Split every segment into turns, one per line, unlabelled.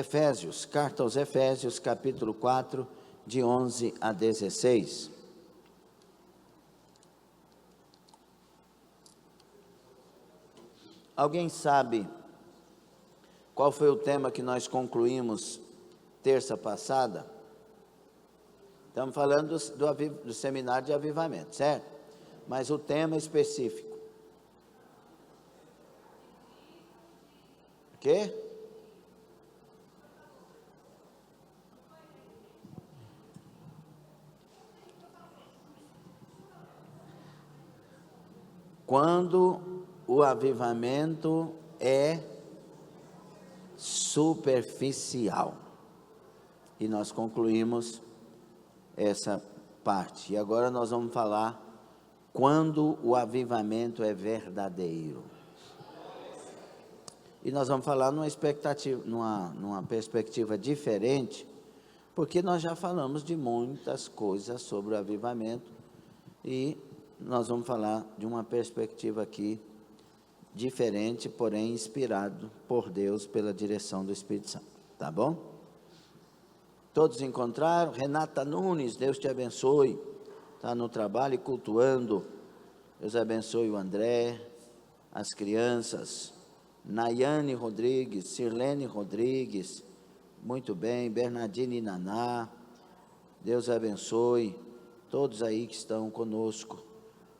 Efésios, carta aos Efésios, capítulo 4, de 11 a 16. Alguém sabe qual foi o tema que nós concluímos terça passada? Estamos falando do seminário de avivamento, certo? Mas o tema específico. O quê? Quando o avivamento é superficial. E nós concluímos essa parte. E agora nós vamos falar quando o avivamento é verdadeiro. E nós vamos falar numa perspectiva diferente, porque nós já falamos de muitas coisas sobre o avivamento e nós vamos falar de uma perspectiva aqui diferente, porém inspirado por Deus pela direção do Espírito Santo, tá bom? Todos encontraram? Renata Nunes, Deus te abençoe, está no trabalho e cultuando. Deus abençoe o André, as crianças. Nayane Rodrigues, Sirlene Rodrigues, muito bem. Bernardine Naná, Deus abençoe todos aí que estão conosco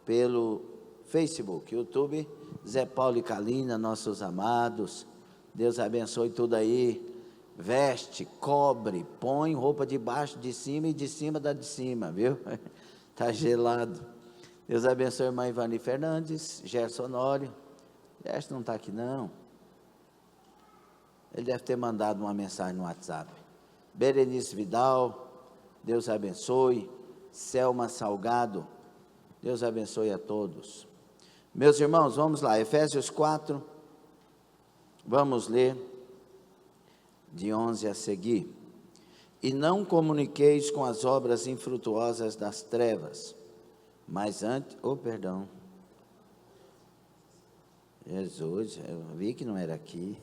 pelo Facebook, YouTube. Zé Paulo e Kalina, nossos amados, Deus abençoe tudo aí. Veste, cobre, põe roupa de baixo, de cima e de cima da de cima, viu? Está gelado. Deus abençoe a irmã Ivani Fernandes, Gerson Honório. Gerson não está aqui não. Ele deve ter mandado uma mensagem no WhatsApp. Berenice Vidal, Deus abençoe. Selma Salgado, Deus abençoe a todos. Meus irmãos, vamos lá, Efésios 4, vamos ler de 11 a seguir. E não comuniqueis com as obras infrutuosas das trevas, mas antes, Jesus, eu vi que não era aqui.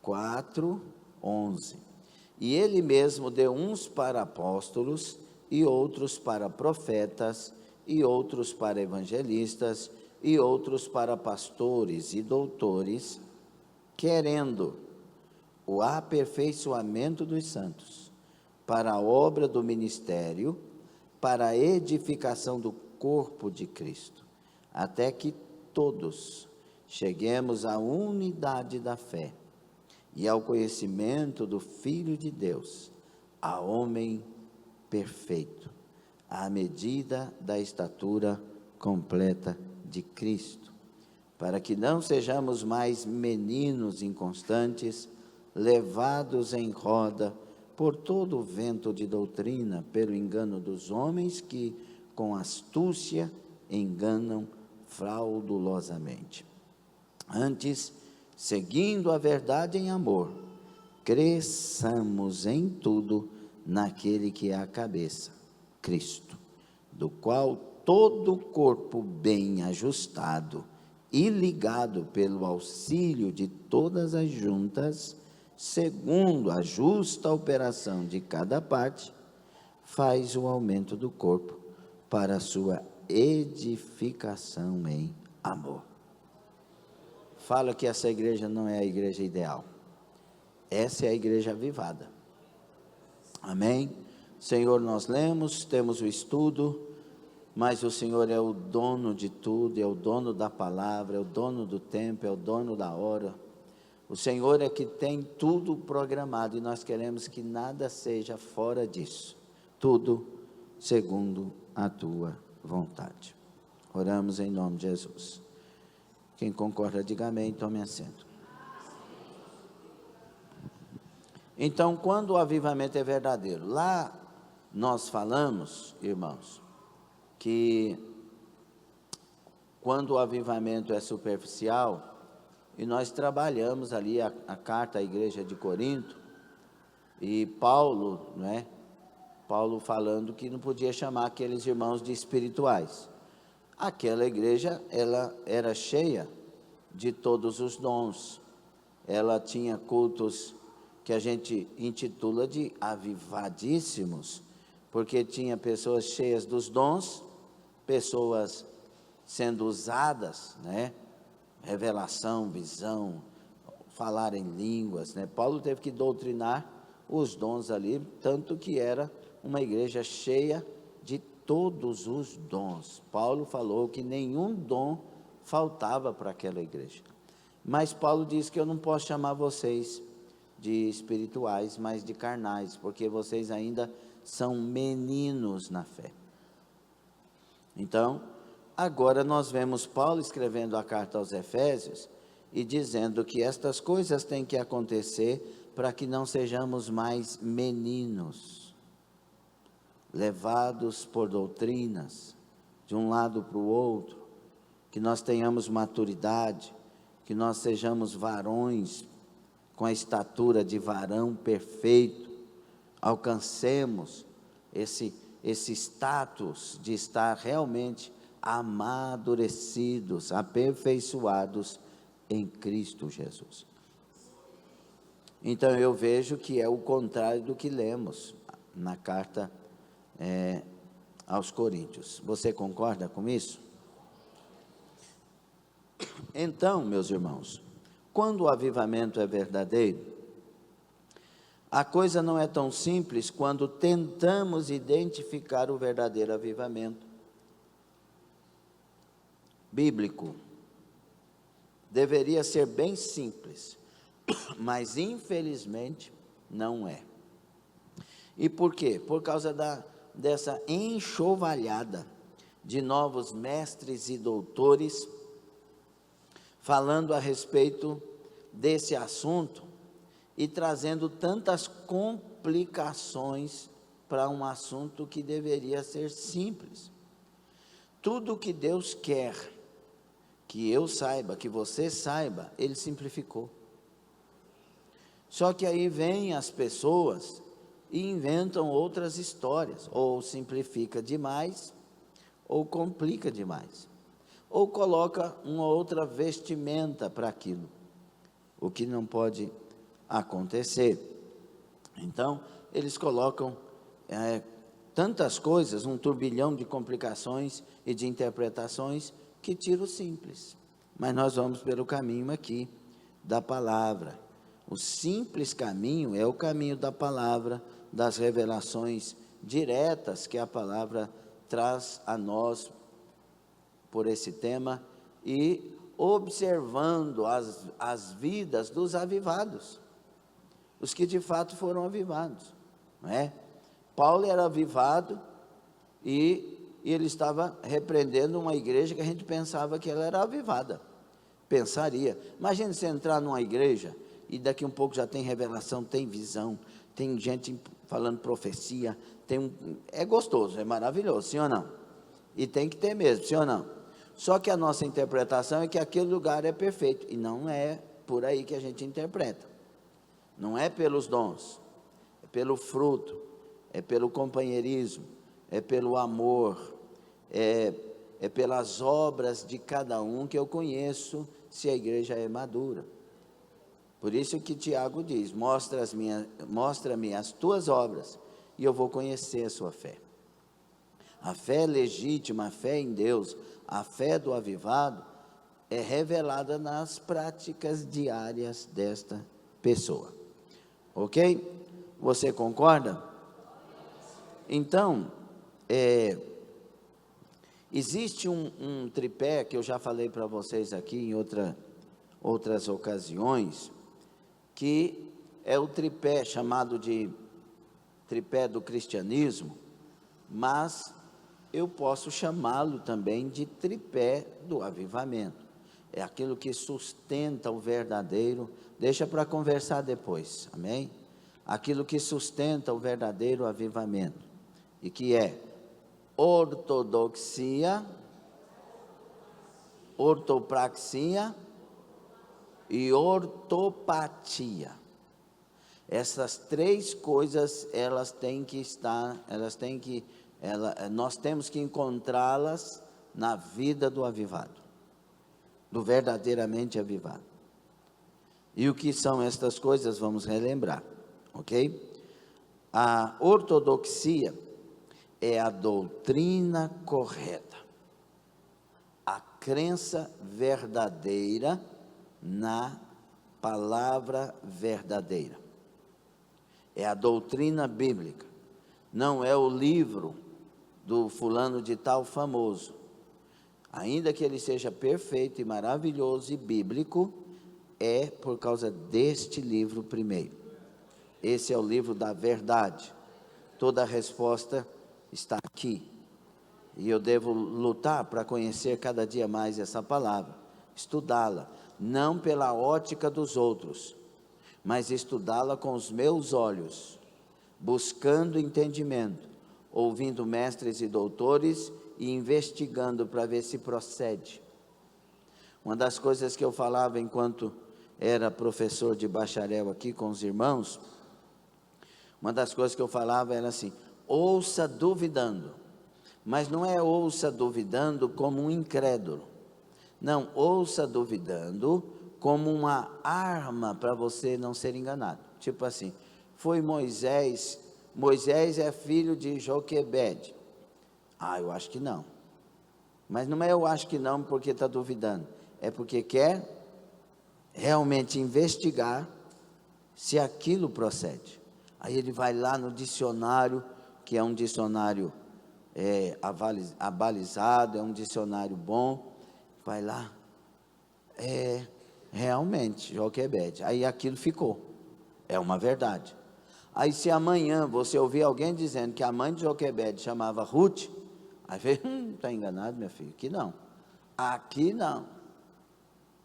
4, 11. E ele mesmo deu uns para apóstolos, e outros para profetas, e outros para evangelistas, e outros para pastores e doutores, querendo o aperfeiçoamento dos santos, para a obra do ministério, para a edificação do corpo de Cristo, até que todos cheguemos à unidade da fé e ao conhecimento do Filho de Deus, a homem perfeito, à medida da estatura completa de Cristo, para que não sejamos mais meninos inconstantes, levados em roda por todo o vento de doutrina, pelo engano dos homens que, com astúcia, enganam fraudulosamente. Antes, seguindo a verdade em amor, cresçamos em tudo naquele que é a cabeça, Cristo, do qual todo o corpo bem ajustado e ligado pelo auxílio de todas as juntas, segundo a justa operação de cada parte, faz o aumento do corpo para a sua edificação em amor. Fala que essa igreja não é a igreja ideal. Essa é a igreja avivada. Amém? Senhor, nós lemos, temos o estudo, mas o Senhor é o dono de tudo, é o dono da palavra, é o dono do tempo, é o dono da hora. O Senhor é que tem tudo programado e nós queremos que nada seja fora disso. Tudo segundo a tua vontade. Oramos em nome de Jesus. Quem concorda, diga amém, tome assento. Então, quando o avivamento é verdadeiro? Lá nós falamos, irmãos, que quando o avivamento é superficial, e nós trabalhamos ali a carta à igreja de Corinto, e Paulo, né? Paulo falando que não podia chamar aqueles irmãos de espirituais. Aquela igreja, ela era cheia de todos os dons, ela tinha cultos que a gente intitula de avivadíssimos, porque tinha pessoas cheias dos dons, pessoas sendo usadas, né? Revelação, visão, falar em línguas, né? Paulo teve que doutrinar os dons ali, tanto que era uma igreja cheia de todos os dons. Paulo falou que nenhum dom faltava para aquela igreja. Mas Paulo diz que eu não posso chamar vocês de espirituais, mas de carnais, porque vocês ainda são meninos na fé. Então, agora nós vemos Paulo escrevendo a carta aos Efésios e dizendo que estas coisas têm que acontecer para que não sejamos mais meninos, levados por doutrinas de um lado para o outro, que nós tenhamos maturidade, que nós sejamos varões com a estatura de varão perfeito, alcancemos esse status de estar realmente amadurecidos, aperfeiçoados em Cristo Jesus. Então eu vejo que é o contrário do que lemos na carta aos Coríntios. Você concorda com isso? Então, meus irmãos, quando o avivamento é verdadeiro, a coisa não é tão simples quando tentamos identificar o verdadeiro avivamento bíblico. Deveria ser bem simples, mas infelizmente não é. E por quê? Por causa dessa enxovalhada de novos mestres e doutores falando a respeito desse assunto e trazendo tantas complicações para um assunto que deveria ser simples. Tudo que Deus quer que eu saiba, que você saiba, Ele simplificou. Só que aí vêm as pessoas e inventam outras histórias, ou simplifica demais, ou complica demais, ou coloca uma outra vestimenta para aquilo, o que não pode acontecer. Então, eles colocam tantas coisas, um turbilhão de complicações e de interpretações, que tira o simples. Mas nós vamos pelo caminho aqui da palavra. O simples caminho é o caminho da palavra, das revelações diretas que a palavra traz a nós por esse tema, e observando as vidas dos avivados, os que de fato foram avivados, não é? Paulo era avivado e ele estava repreendendo uma igreja que a gente pensava que ela era avivada, pensaria. Imagine você entrar numa igreja e daqui um pouco já tem revelação, tem visão, tem gente falando profecia, é gostoso, é maravilhoso, sim ou não? E tem que ter mesmo, sim ou não? Só que a nossa interpretação é que aquele lugar é perfeito, e não é por aí que a gente interpreta. Não é pelos dons, é pelo fruto, é pelo companheirismo, é pelo amor, é pelas obras de cada um que eu conheço se a igreja é madura. Por isso que Tiago diz: mostra-me as tuas obras, e eu vou conhecer a sua fé. A fé legítima, a fé em Deus, a fé do avivado, é revelada nas práticas diárias desta pessoa. Ok? Você concorda? Então, existe um tripé que eu já falei para vocês aqui em outras ocasiões, que é o tripé chamado de tripé do cristianismo, mas eu posso chamá-lo também de tripé do avivamento. É aquilo que sustenta o verdadeiro, deixa para conversar depois, amém? Aquilo que sustenta o verdadeiro avivamento, e que é ortodoxia, ortopraxia e ortopatia. Essas três coisas, nós temos que encontrá-las na vida do avivado, do verdadeiramente avivado. E o que são estas coisas? Vamos relembrar, ok? A ortodoxia é a doutrina correta, a crença verdadeira na palavra verdadeira. É a doutrina bíblica, não é o livro do fulano de tal famoso. Ainda que ele seja perfeito e maravilhoso e bíblico, é por causa deste livro primeiro. Esse é o livro da verdade. Toda a resposta está aqui. E eu devo lutar para conhecer cada dia mais essa palavra, estudá-la, não pela ótica dos outros, mas estudá-la com os meus olhos, buscando entendimento, ouvindo mestres e doutores e investigando para ver se procede. Uma das coisas que eu falava enquanto era professor de bacharel aqui com os irmãos, uma das coisas que eu falava era assim: ouça duvidando, mas não é ouça duvidando como um incrédulo, não, ouça duvidando como uma arma para você não ser enganado. Tipo assim, foi Moisés é filho de Joquebede. Eu acho que não. Mas não é eu acho que não porque está duvidando, é porque quer realmente investigar se aquilo procede. Aí ele vai lá no dicionário, que é um dicionário abalizado, é um dicionário bom, vai lá, realmente, Joquebede. Aí aquilo ficou, é uma verdade. Aí se amanhã você ouvir alguém dizendo que a mãe de Joquebede chamava Ruth, aí vê, está enganado, meu filho, aqui não.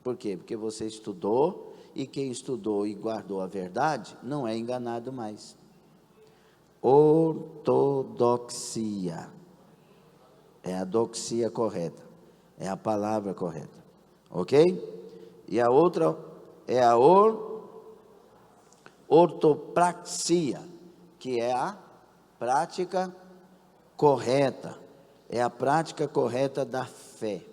Por quê? Porque você estudou, e quem estudou e guardou a verdade, não é enganado mais. Ortodoxia, é a doxia correta, é a palavra correta, ok? E a outra é a ortopraxia, que é a prática correta, é a prática correta da fé,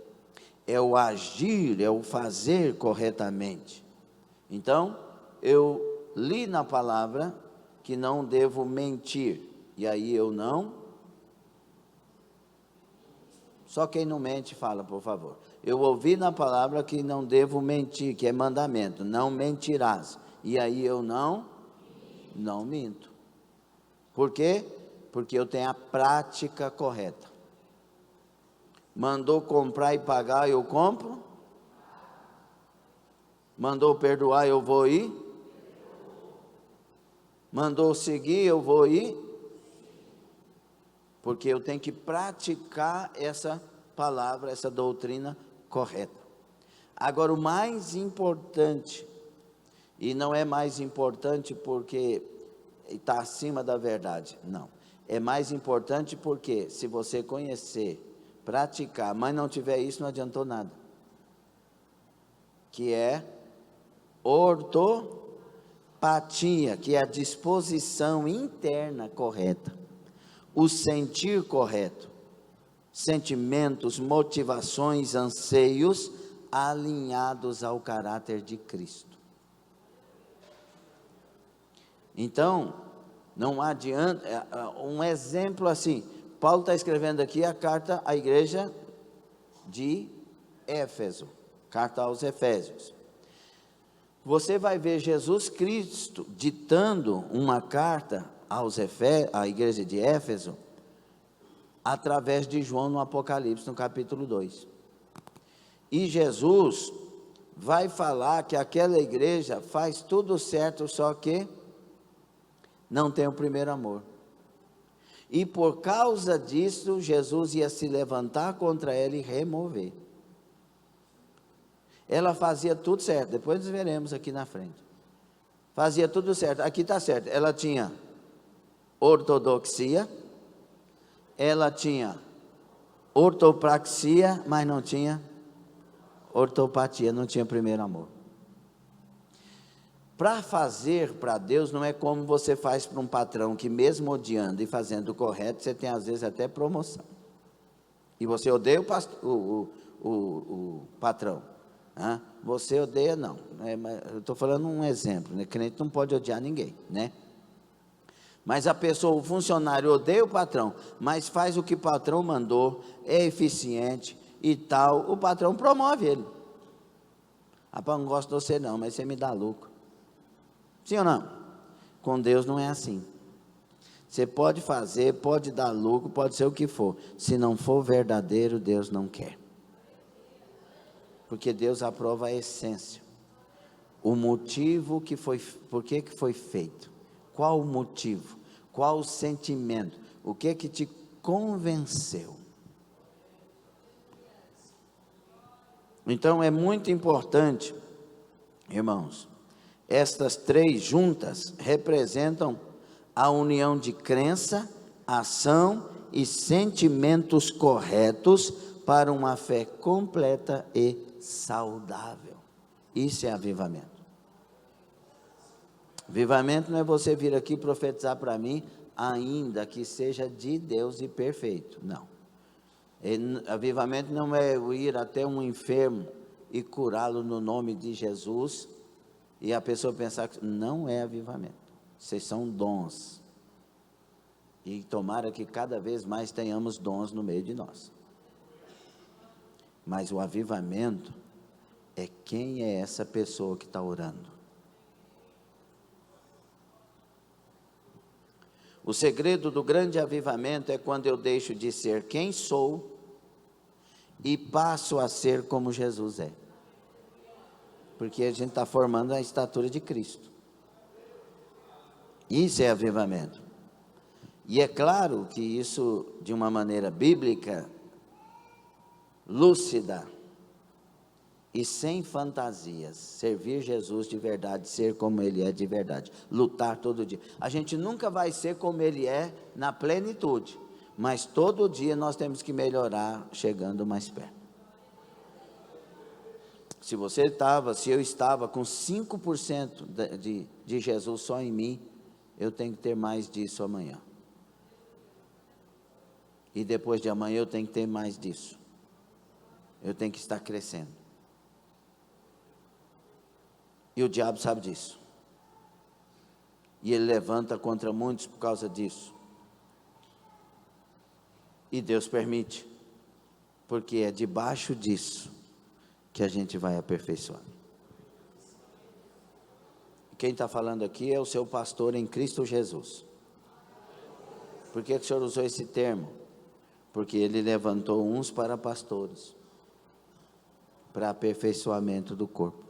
é o agir, é o fazer corretamente. Então, eu li na palavra que não devo mentir, e aí eu não. Só quem não mente fala, por favor. Eu ouvi na palavra que não devo mentir, que é mandamento, não mentirás, e aí eu não minto. Por quê? Porque eu tenho a prática correta. Mandou comprar e pagar, eu compro. Mandou perdoar, eu vou ir. Mandou seguir, eu vou ir. Porque eu tenho que praticar essa palavra, essa doutrina correta. Agora, o mais importante, e não é mais importante porque está acima da verdade, não. É mais importante porque se você conhecer, praticar, mas não tiver isso, não adiantou nada. Que é ortopatia, que é a disposição interna correta, o sentir correto, sentimentos, motivações, anseios alinhados ao caráter de Cristo. Então, não adianta, um exemplo assim, Paulo está escrevendo aqui a carta à igreja de Éfeso, carta aos Efésios. Você vai ver Jesus Cristo ditando uma carta à igreja de Éfeso, através de João no Apocalipse, no capítulo 2. E Jesus vai falar que aquela igreja faz tudo certo, só que não tem o primeiro amor. E por causa disso, Jesus ia se levantar contra ela e remover. Ela fazia tudo certo, depois veremos aqui na frente. Fazia tudo certo, aqui está certo. Ela tinha ortodoxia, ela tinha ortopraxia, mas não tinha ortopatia, não tinha primeiro amor. Para fazer para Deus não é como você faz para um patrão que mesmo odiando e fazendo o correto, você tem às vezes até promoção. E você odeia o patrão. Você odeia, não. Eu estou falando um exemplo, né? Crente não pode odiar ninguém, né? Mas a pessoa, o funcionário odeia o patrão, mas faz o que o patrão mandou, é eficiente e tal, o patrão promove ele. Rapaz, não gosto de você não, mas você me dá lucro. Sim ou não? Com Deus não é assim. Você pode fazer, pode dar lucro, pode ser o que for. Se não for verdadeiro, Deus não quer. Porque Deus aprova a essência. O motivo que foi, por que foi feito? Qual o motivo? Qual o sentimento? O que te convenceu? Então é muito importante, irmãos, estas três juntas representam a união de crença, ação e sentimentos corretos para uma fé completa e saudável. Isso é avivamento. Avivamento não é você vir aqui profetizar para mim, ainda que seja de Deus e perfeito. Não. Avivamento não é eu ir até um enfermo e curá-lo no nome de Jesus e a pessoa pensar que não é avivamento. Vocês são dons. E tomara que cada vez mais tenhamos dons no meio de nós. Mas o avivamento é quem é essa pessoa que está orando. O segredo do grande avivamento é quando eu deixo de ser quem sou e passo a ser como Jesus é. Porque a gente está formando a estatura de Cristo. Isso é avivamento. E é claro que isso, de uma maneira bíblica, lúcida e sem fantasias, servir Jesus de verdade, ser como Ele é de verdade, lutar todo dia. A gente nunca vai ser como Ele é na plenitude, mas todo dia nós temos que melhorar, chegando mais perto. Se eu estava com 5% de Jesus só em mim, eu tenho que ter mais disso amanhã. E depois de amanhã eu tenho que ter mais disso. Eu tenho que estar crescendo. E o diabo sabe disso. E ele levanta contra muitos por causa disso. E Deus permite. Porque é debaixo disso que a gente vai aperfeiçoando. Quem está falando aqui é o seu pastor em Cristo Jesus. Por que o senhor usou esse termo? Porque ele levantou uns para pastores, para aperfeiçoamento do corpo.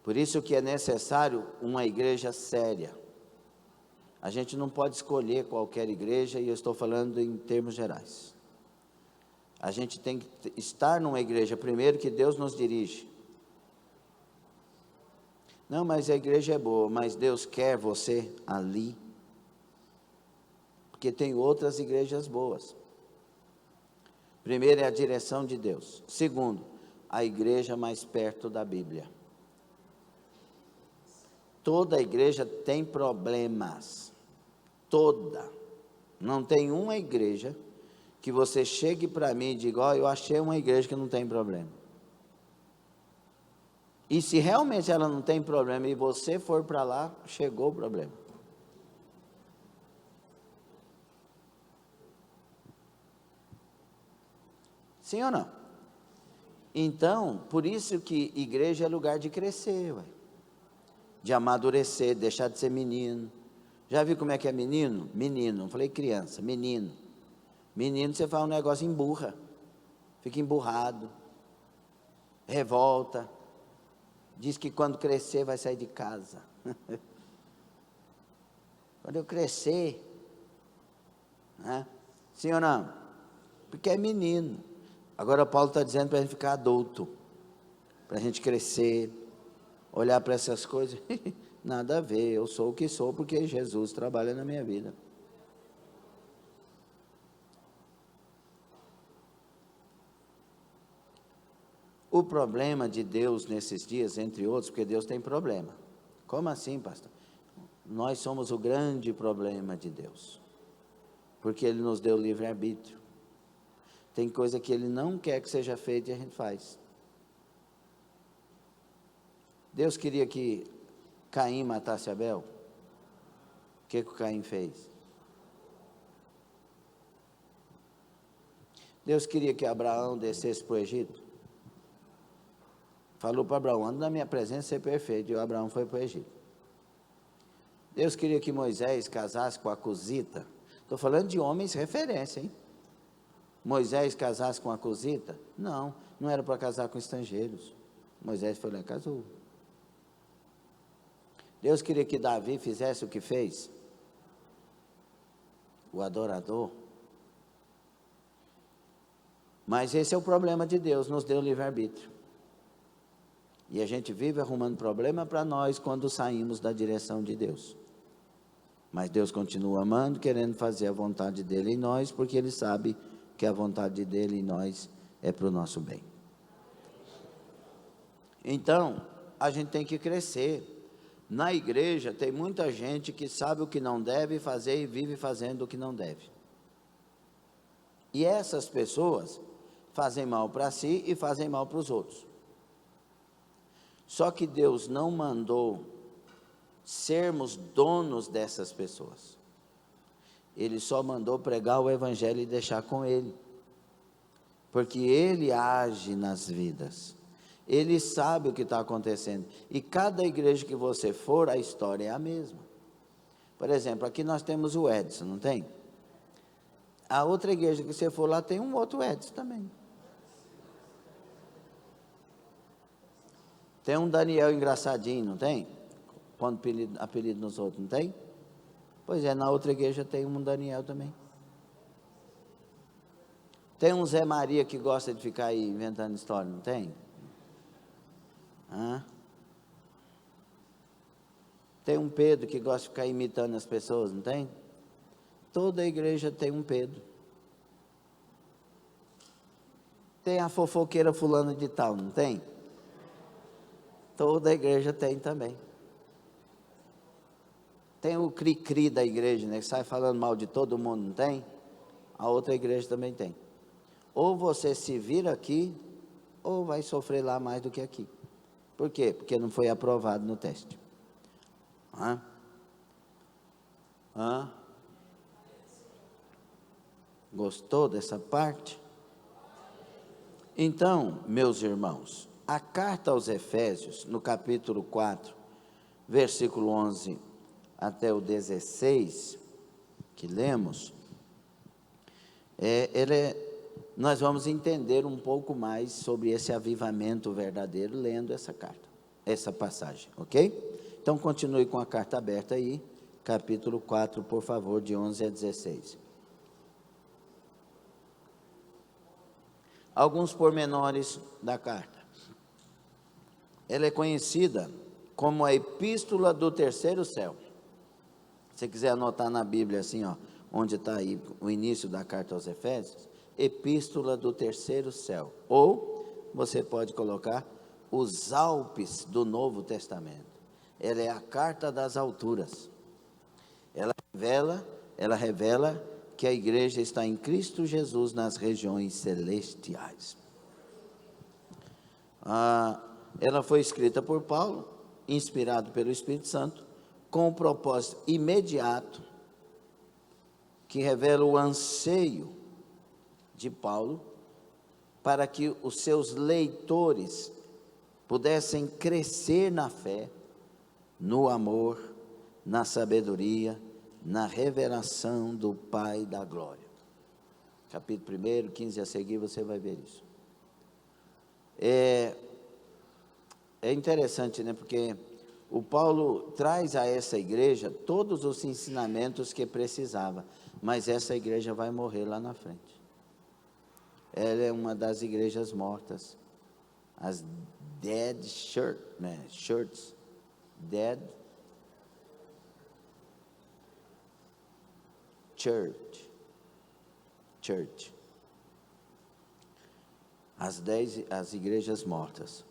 Por isso que é necessário uma igreja séria. A gente não pode escolher qualquer igreja, e eu estou falando em termos gerais. A gente tem que estar numa igreja, primeiro, que Deus nos dirige. Não, mas a igreja é boa, mas Deus quer você ali. Porque tem outras igrejas boas. Primeiro é a direção de Deus. Segundo, a igreja mais perto da Bíblia. Toda igreja tem problemas. Toda. Não tem uma igreja que você chegue para mim e diga, ó, eu achei uma igreja que não tem problema. E se realmente ela não tem problema e você for para lá, chegou o problema. Sim ou não? Então, por isso que igreja é lugar de crescer, ué. De amadurecer, deixar de ser menino. Já viu como é que é menino? Menino, não falei criança, menino. Menino, você faz um negócio, emburra, fica emburrado, revolta, diz que quando crescer vai sair de casa. Quando eu crescer, né? Sim ou não? Porque é menino. Agora Paulo está dizendo para a gente ficar adulto, para a gente crescer, olhar para essas coisas, nada a ver, eu sou o que sou porque Jesus trabalha na minha vida. O problema de Deus nesses dias, entre outros, porque Deus tem problema. Como assim, pastor? Nós somos o grande problema de Deus, porque Ele nos deu livre-arbítrio. Tem coisa que Ele não quer que seja feita e a gente faz. Deus queria que Caim matasse Abel. O que o Caim fez? Deus queria que Abraão descesse para o Egito. Falou para Abraão: anda na minha presença, ser perfeito. E o Abraão foi para o Egito. Deus queria que Moisés casasse com a Cusita. Estou falando de homens referência, hein? Moisés casasse com a Cusita? Não, não era para casar com estrangeiros. Moisés foi lá e casou. Deus queria que Davi fizesse o que fez. O adorador. Mas esse é o problema de Deus, nos deu livre-arbítrio. E a gente vive arrumando problema para nós quando saímos da direção de Deus. Mas Deus continua amando, querendo fazer a vontade dele em nós, porque Ele sabe que a vontade dele em nós é para o nosso bem. Então, a gente tem que crescer. Na igreja tem muita gente que sabe o que não deve fazer e vive fazendo o que não deve. E essas pessoas fazem mal para si e fazem mal para os outros. Só que Deus não mandou sermos donos dessas pessoas. Ele só mandou pregar o Evangelho e deixar com Ele. Porque Ele age nas vidas. Ele sabe o que está acontecendo. E cada igreja que você for, a história é a mesma. Por exemplo, aqui nós temos o Edson, não tem? A outra igreja que você for lá tem um outro Edson também. Tem um Daniel engraçadinho, não tem? Quando apelido nos outros, não tem? Pois é, na outra igreja tem um Daniel também. Tem um Zé Maria que gosta de ficar aí inventando história, não tem? Tem um Pedro que gosta de ficar imitando as pessoas, não tem? Toda igreja tem um Pedro. Tem a fofoqueira fulana de tal, não tem? Toda igreja tem também. Tem o cri-cri da igreja, né, que sai falando mal de todo mundo, não tem? A outra igreja também tem. Ou você se vira aqui, ou vai sofrer lá mais do que aqui. Por quê? Porque não foi aprovado no teste. Gostou dessa parte? Então, meus irmãos, a carta aos Efésios, no capítulo 4, versículo 11 até o 16, que lemos, nós vamos entender um pouco mais sobre esse avivamento verdadeiro lendo essa carta, essa passagem, ok? Então continue com a carta aberta aí, capítulo 4, por favor, de 11 a 16. Alguns pormenores da carta. Ela é conhecida como a epístola do terceiro céu. Se você quiser anotar na Bíblia assim, ó, onde está aí o início da carta aos Efésios, epístola do terceiro céu. Ou você pode colocar os Alpes do Novo Testamento. Ela é a carta das alturas. Ela revela que a igreja está em Cristo Jesus nas regiões celestiais. Ela foi escrita por Paulo, inspirado pelo Espírito Santo, com um propósito imediato, que revela o anseio de Paulo, para que os seus leitores pudessem crescer na fé, no amor, na sabedoria, na revelação do Pai da glória. Capítulo 1, 15 a seguir, você vai ver isso. É interessante, né? Porque o Paulo traz a essa igreja todos os ensinamentos que precisava, mas essa igreja vai morrer lá na frente. Ela é uma das igrejas mortas, as dead churches, dead church, as igrejas mortas.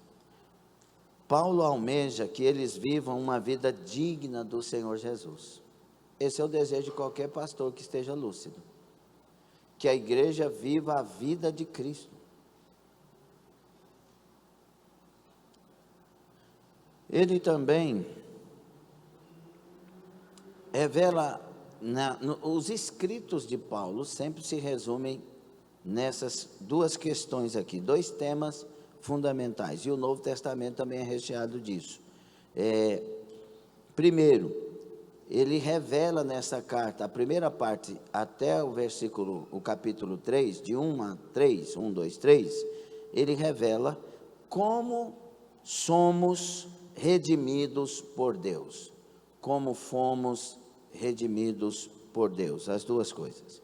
Paulo almeja que eles vivam uma vida digna do Senhor Jesus. Esse é o desejo de qualquer pastor que esteja lúcido. que a igreja viva a vida de Cristo. Ele também revela, os escritos de Paulo sempre se resumem nessas duas questões aqui, dois temas fundamentais, e o Novo Testamento também é recheado disso. Primeiro, ele revela nessa carta, a primeira parte, até o capítulo 3, de 1 a 3, 1, 2, 3, ele revela como somos redimidos por Deus, como fomos redimidos por Deus, as duas coisas.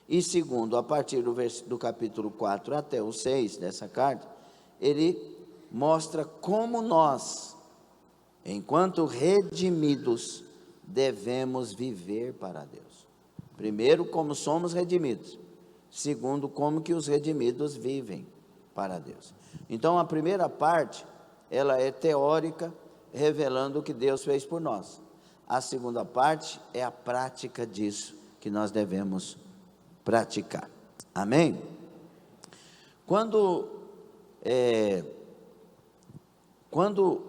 E segundo, a partir do capítulo 4 até o 6 dessa carta, ele mostra como nós, enquanto redimidos, devemos viver para Deus. Primeiro, como somos redimidos. Segundo, como que os redimidos vivem para Deus. Então, a primeira parte, ela é teórica, revelando o que Deus fez por nós. A segunda parte é a prática disso que nós devemos praticar. Amém? Quando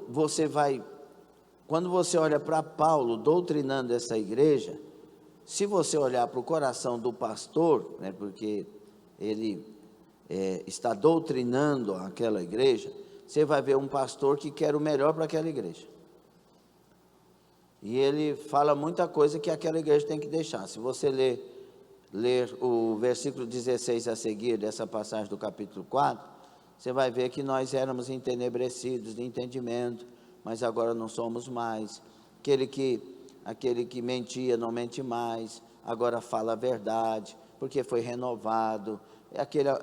você olha para Paulo doutrinando essa igreja, se você olhar para o coração do pastor, né, porque ele está doutrinando aquela igreja, você vai ver um pastor que quer o melhor para aquela igreja. E ele fala muita coisa que aquela igreja tem que deixar. Se você ler o versículo 16 a seguir dessa passagem do capítulo 4, você vai ver que nós éramos entenebrecidos de entendimento, mas agora não somos mais. Aquele que mentia não mente mais, agora fala a verdade, porque foi renovado.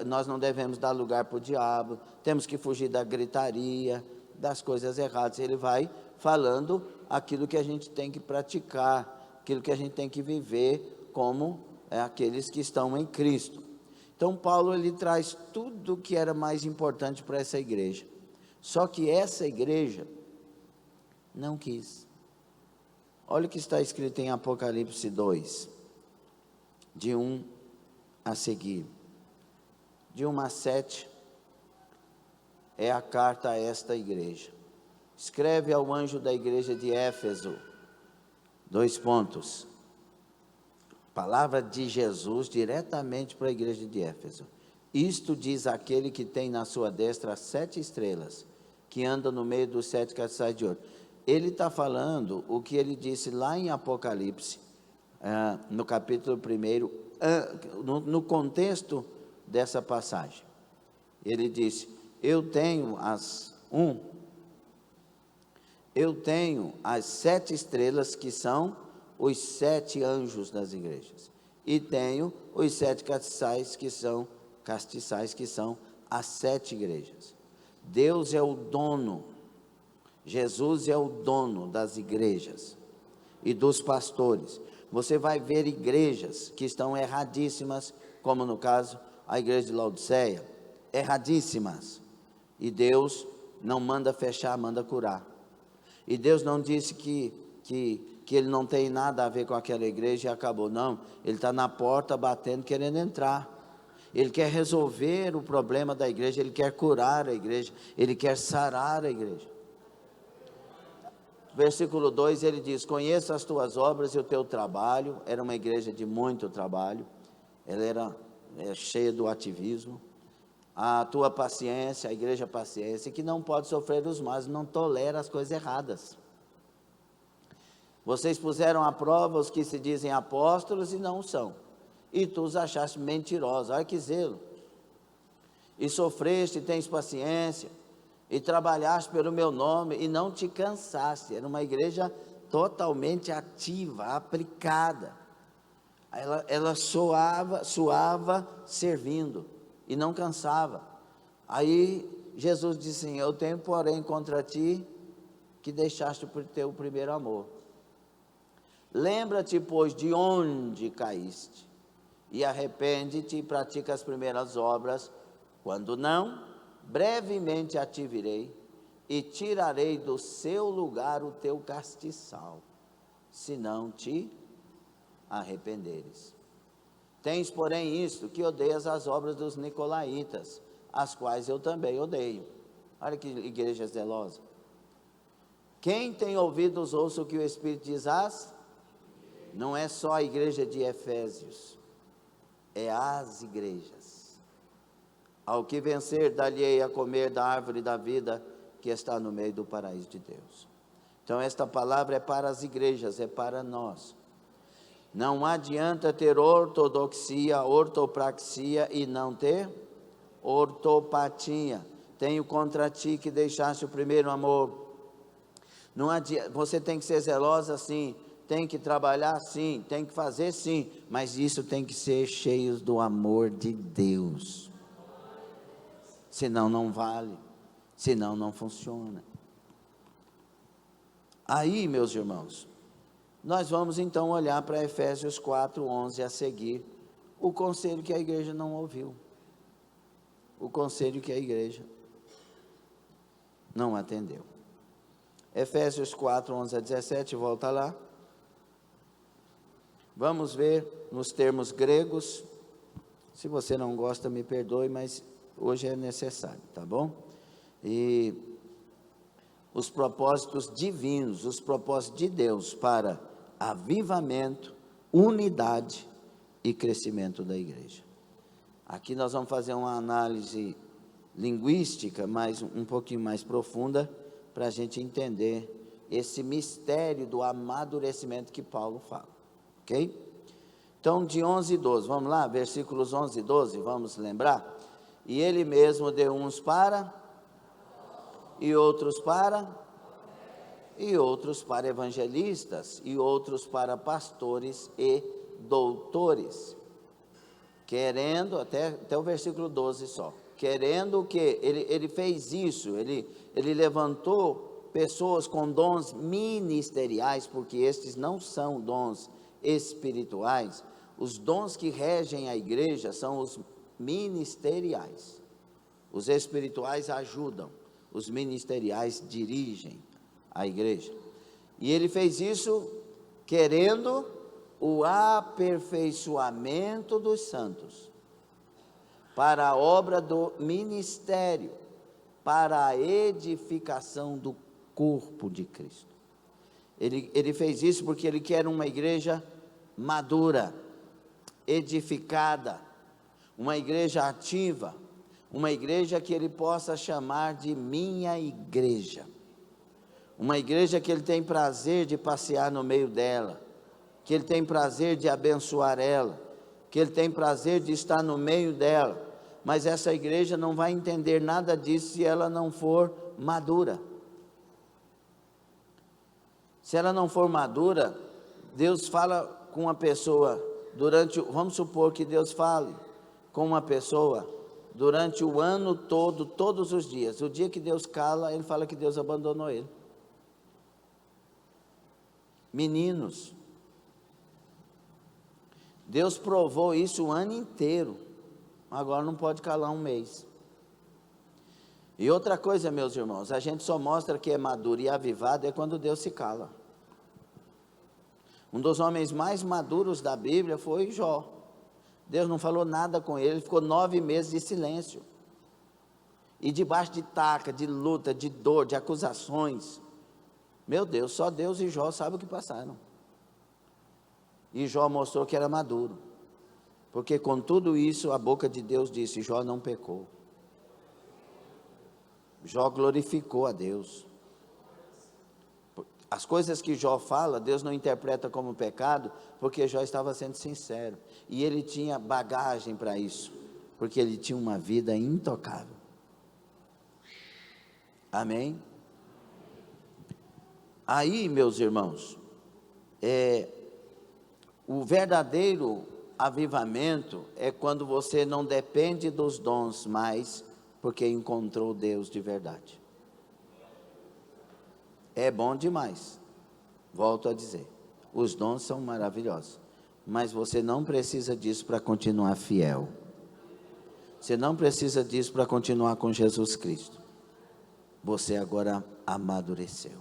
Nós não devemos dar lugar para o diabo, temos que fugir da gritaria, das coisas erradas. Ele vai falando aquilo que a gente tem que praticar, aquilo que a gente tem que viver como aqueles que estão em Cristo. Então Paulo, ele traz tudo o que era mais importante para essa igreja, só que essa igreja não quis. Olha o que está escrito em Apocalipse 2, de 1 a seguir, de 1 a 7, é a carta a esta igreja. Escreve ao anjo da igreja de Éfeso, palavra de Jesus diretamente para a igreja de Éfeso. Isto diz aquele que tem na sua destra 7 estrelas, que anda no meio dos 7 castiçais de ouro. Ele está falando o que ele disse lá em Apocalipse, no capítulo 1, no contexto dessa passagem. Ele disse: eu tenho as 7 estrelas, que são os 7 anjos das igrejas, e tenho os 7 castiçais, que são as 7 igrejas. Deus é o dono, Jesus é o dono das igrejas e dos pastores. Você vai ver igrejas que estão erradíssimas, como no caso a igreja de Laodiceia, erradíssimas, e Deus não manda fechar, manda curar. E Deus não disse que ele não tem nada a ver com aquela igreja e acabou. Não, ele está na porta batendo, querendo entrar. Ele quer resolver o problema da igreja, ele quer curar a igreja, ele quer sarar a igreja. Versículo 2, ele diz: conheço as tuas obras e o teu trabalho. Era uma igreja de muito trabalho, ela era cheia do ativismo. A tua paciência, a igreja paciência, que não pode sofrer os males, não tolera as coisas erradas. Vocês puseram à prova os que se dizem apóstolos e não são, e tu os achaste mentirosos. Olha que zelo. E sofreste, tens paciência, e trabalhaste pelo meu nome, e não te cansaste. Era uma igreja totalmente ativa, aplicada. Ela suava servindo, e não cansava. Aí Jesus disse assim: eu tenho porém contra ti, que deixaste por teu primeiro amor. Lembra-te, pois, de onde caíste, e arrepende-te e pratica as primeiras obras. Quando não, brevemente a te virei, e tirarei do seu lugar o teu castiçal, se não te arrependeres. Tens, porém, isto, que odeias as obras dos nicolaítas, as quais eu também odeio. Olha que igreja zelosa. Quem tem ouvidos, ouça o que o Espírito diz às. Não é só a igreja de Efésios, é as igrejas. Ao que vencer, dar-lhe-ei a comer da árvore da vida que está no meio do paraíso de Deus. Então esta palavra é para as igrejas, é para nós. Não adianta ter ortodoxia, ortopraxia e não ter ortopatia. Tenho contra ti que deixaste o primeiro amor. Não adianta, você tem que ser zelosa sim, tem que trabalhar sim, tem que fazer sim, mas isso tem que ser cheio do amor de Deus. Senão não vale, senão não funciona. Aí, meus irmãos, nós vamos então olhar para Efésios 4:11 a seguir, o conselho que a igreja não ouviu, o conselho que a igreja não atendeu. Efésios 4:11 a 17, volta lá. Vamos ver nos termos gregos. Se você não gosta, me perdoe, mas hoje é necessário, tá bom? E os propósitos divinos, os propósitos de Deus para avivamento, unidade e crescimento da igreja. Aqui nós vamos fazer uma análise linguística, mas um pouquinho mais profunda, para a gente entender esse mistério do amadurecimento que Paulo fala, ok? Então, de 11 e 12, vamos lá, versículos 11 e 12, vamos lembrar? E ele mesmo deu uns para, e outros para, e outros para evangelistas, e outros para pastores e doutores, querendo, até o versículo 12 só, querendo o que? Ele fez isso, ele levantou pessoas com dons ministeriais, porque estes não são dons espirituais, os dons que regem a igreja são os ministeriais, os espirituais ajudam, os ministeriais dirigem a igreja, e ele fez isso querendo o aperfeiçoamento dos santos, para a obra do ministério, para a edificação do corpo de Cristo. Ele fez isso porque ele quer uma igreja madura, edificada, uma igreja ativa, uma igreja que ele possa chamar de minha igreja, uma igreja que ele tem prazer de passear no meio dela, que ele tem prazer de abençoar ela, que ele tem prazer de estar no meio dela, mas essa igreja não vai entender nada disso se ela não for madura. Se ela não for madura, Deus fala com uma pessoa vamos supor que Deus fale com uma pessoa durante o ano todo, todos os dias. O dia que Deus cala, ele fala que Deus abandonou ele. Meninos, Deus provou isso o ano inteiro, agora não pode calar um mês. E outra coisa, meus irmãos, a gente só mostra que é maduro e avivado é quando Deus se cala. Um dos homens mais maduros da Bíblia foi Jó. Deus não falou nada com ele, ficou 9 meses de silêncio. E debaixo de taca, de luta, de dor, de acusações. Meu Deus, só Deus e Jó sabem o que passaram. E Jó mostrou que era maduro. Porque com tudo isso, a boca de Deus disse, Jó não pecou. Jó glorificou a Deus. As coisas que Jó fala, Deus não interpreta como pecado, porque Jó estava sendo sincero. E ele tinha bagagem para isso, porque ele tinha uma vida intocável. Amém? Aí, meus irmãos, o verdadeiro avivamento é quando você não depende dos dons mais, porque encontrou Deus de verdade. É bom demais, volto a dizer, os dons são maravilhosos, mas você não precisa disso para continuar fiel, você não precisa disso para continuar com Jesus Cristo, você agora amadureceu.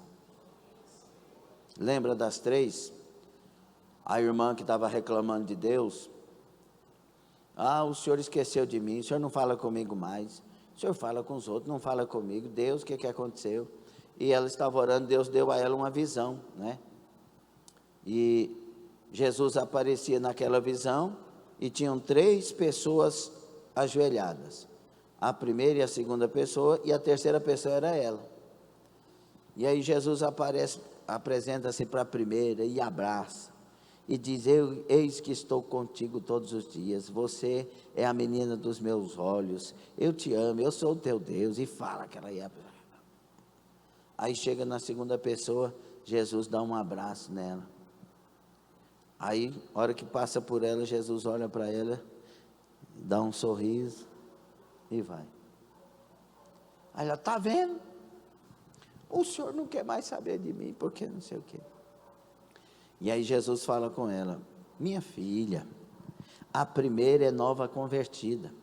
Lembra das 3? A irmã que estava reclamando de Deus, Ah, o senhor esqueceu de mim, o senhor não fala comigo mais, o senhor fala com os outros, não fala comigo. Deus, o que aconteceu? E ela estava orando, Deus deu a ela uma visão, né? E Jesus aparecia naquela visão e tinham 3 pessoas ajoelhadas. A primeira e a segunda pessoa, e a terceira pessoa era ela. E aí Jesus apresenta-se para a primeira e abraça. E diz, eis que estou contigo todos os dias, você é a menina dos meus olhos, eu te amo, eu sou o teu Deus, e fala que ela ia. Aí chega na segunda pessoa, Jesus dá um abraço nela. Aí, a hora que passa por ela, Jesus olha para ela, dá um sorriso e vai. Aí ela, está vendo? O senhor não quer mais saber de mim, porque não sei o quê. E aí Jesus fala com ela, minha filha, a primeira é nova convertida,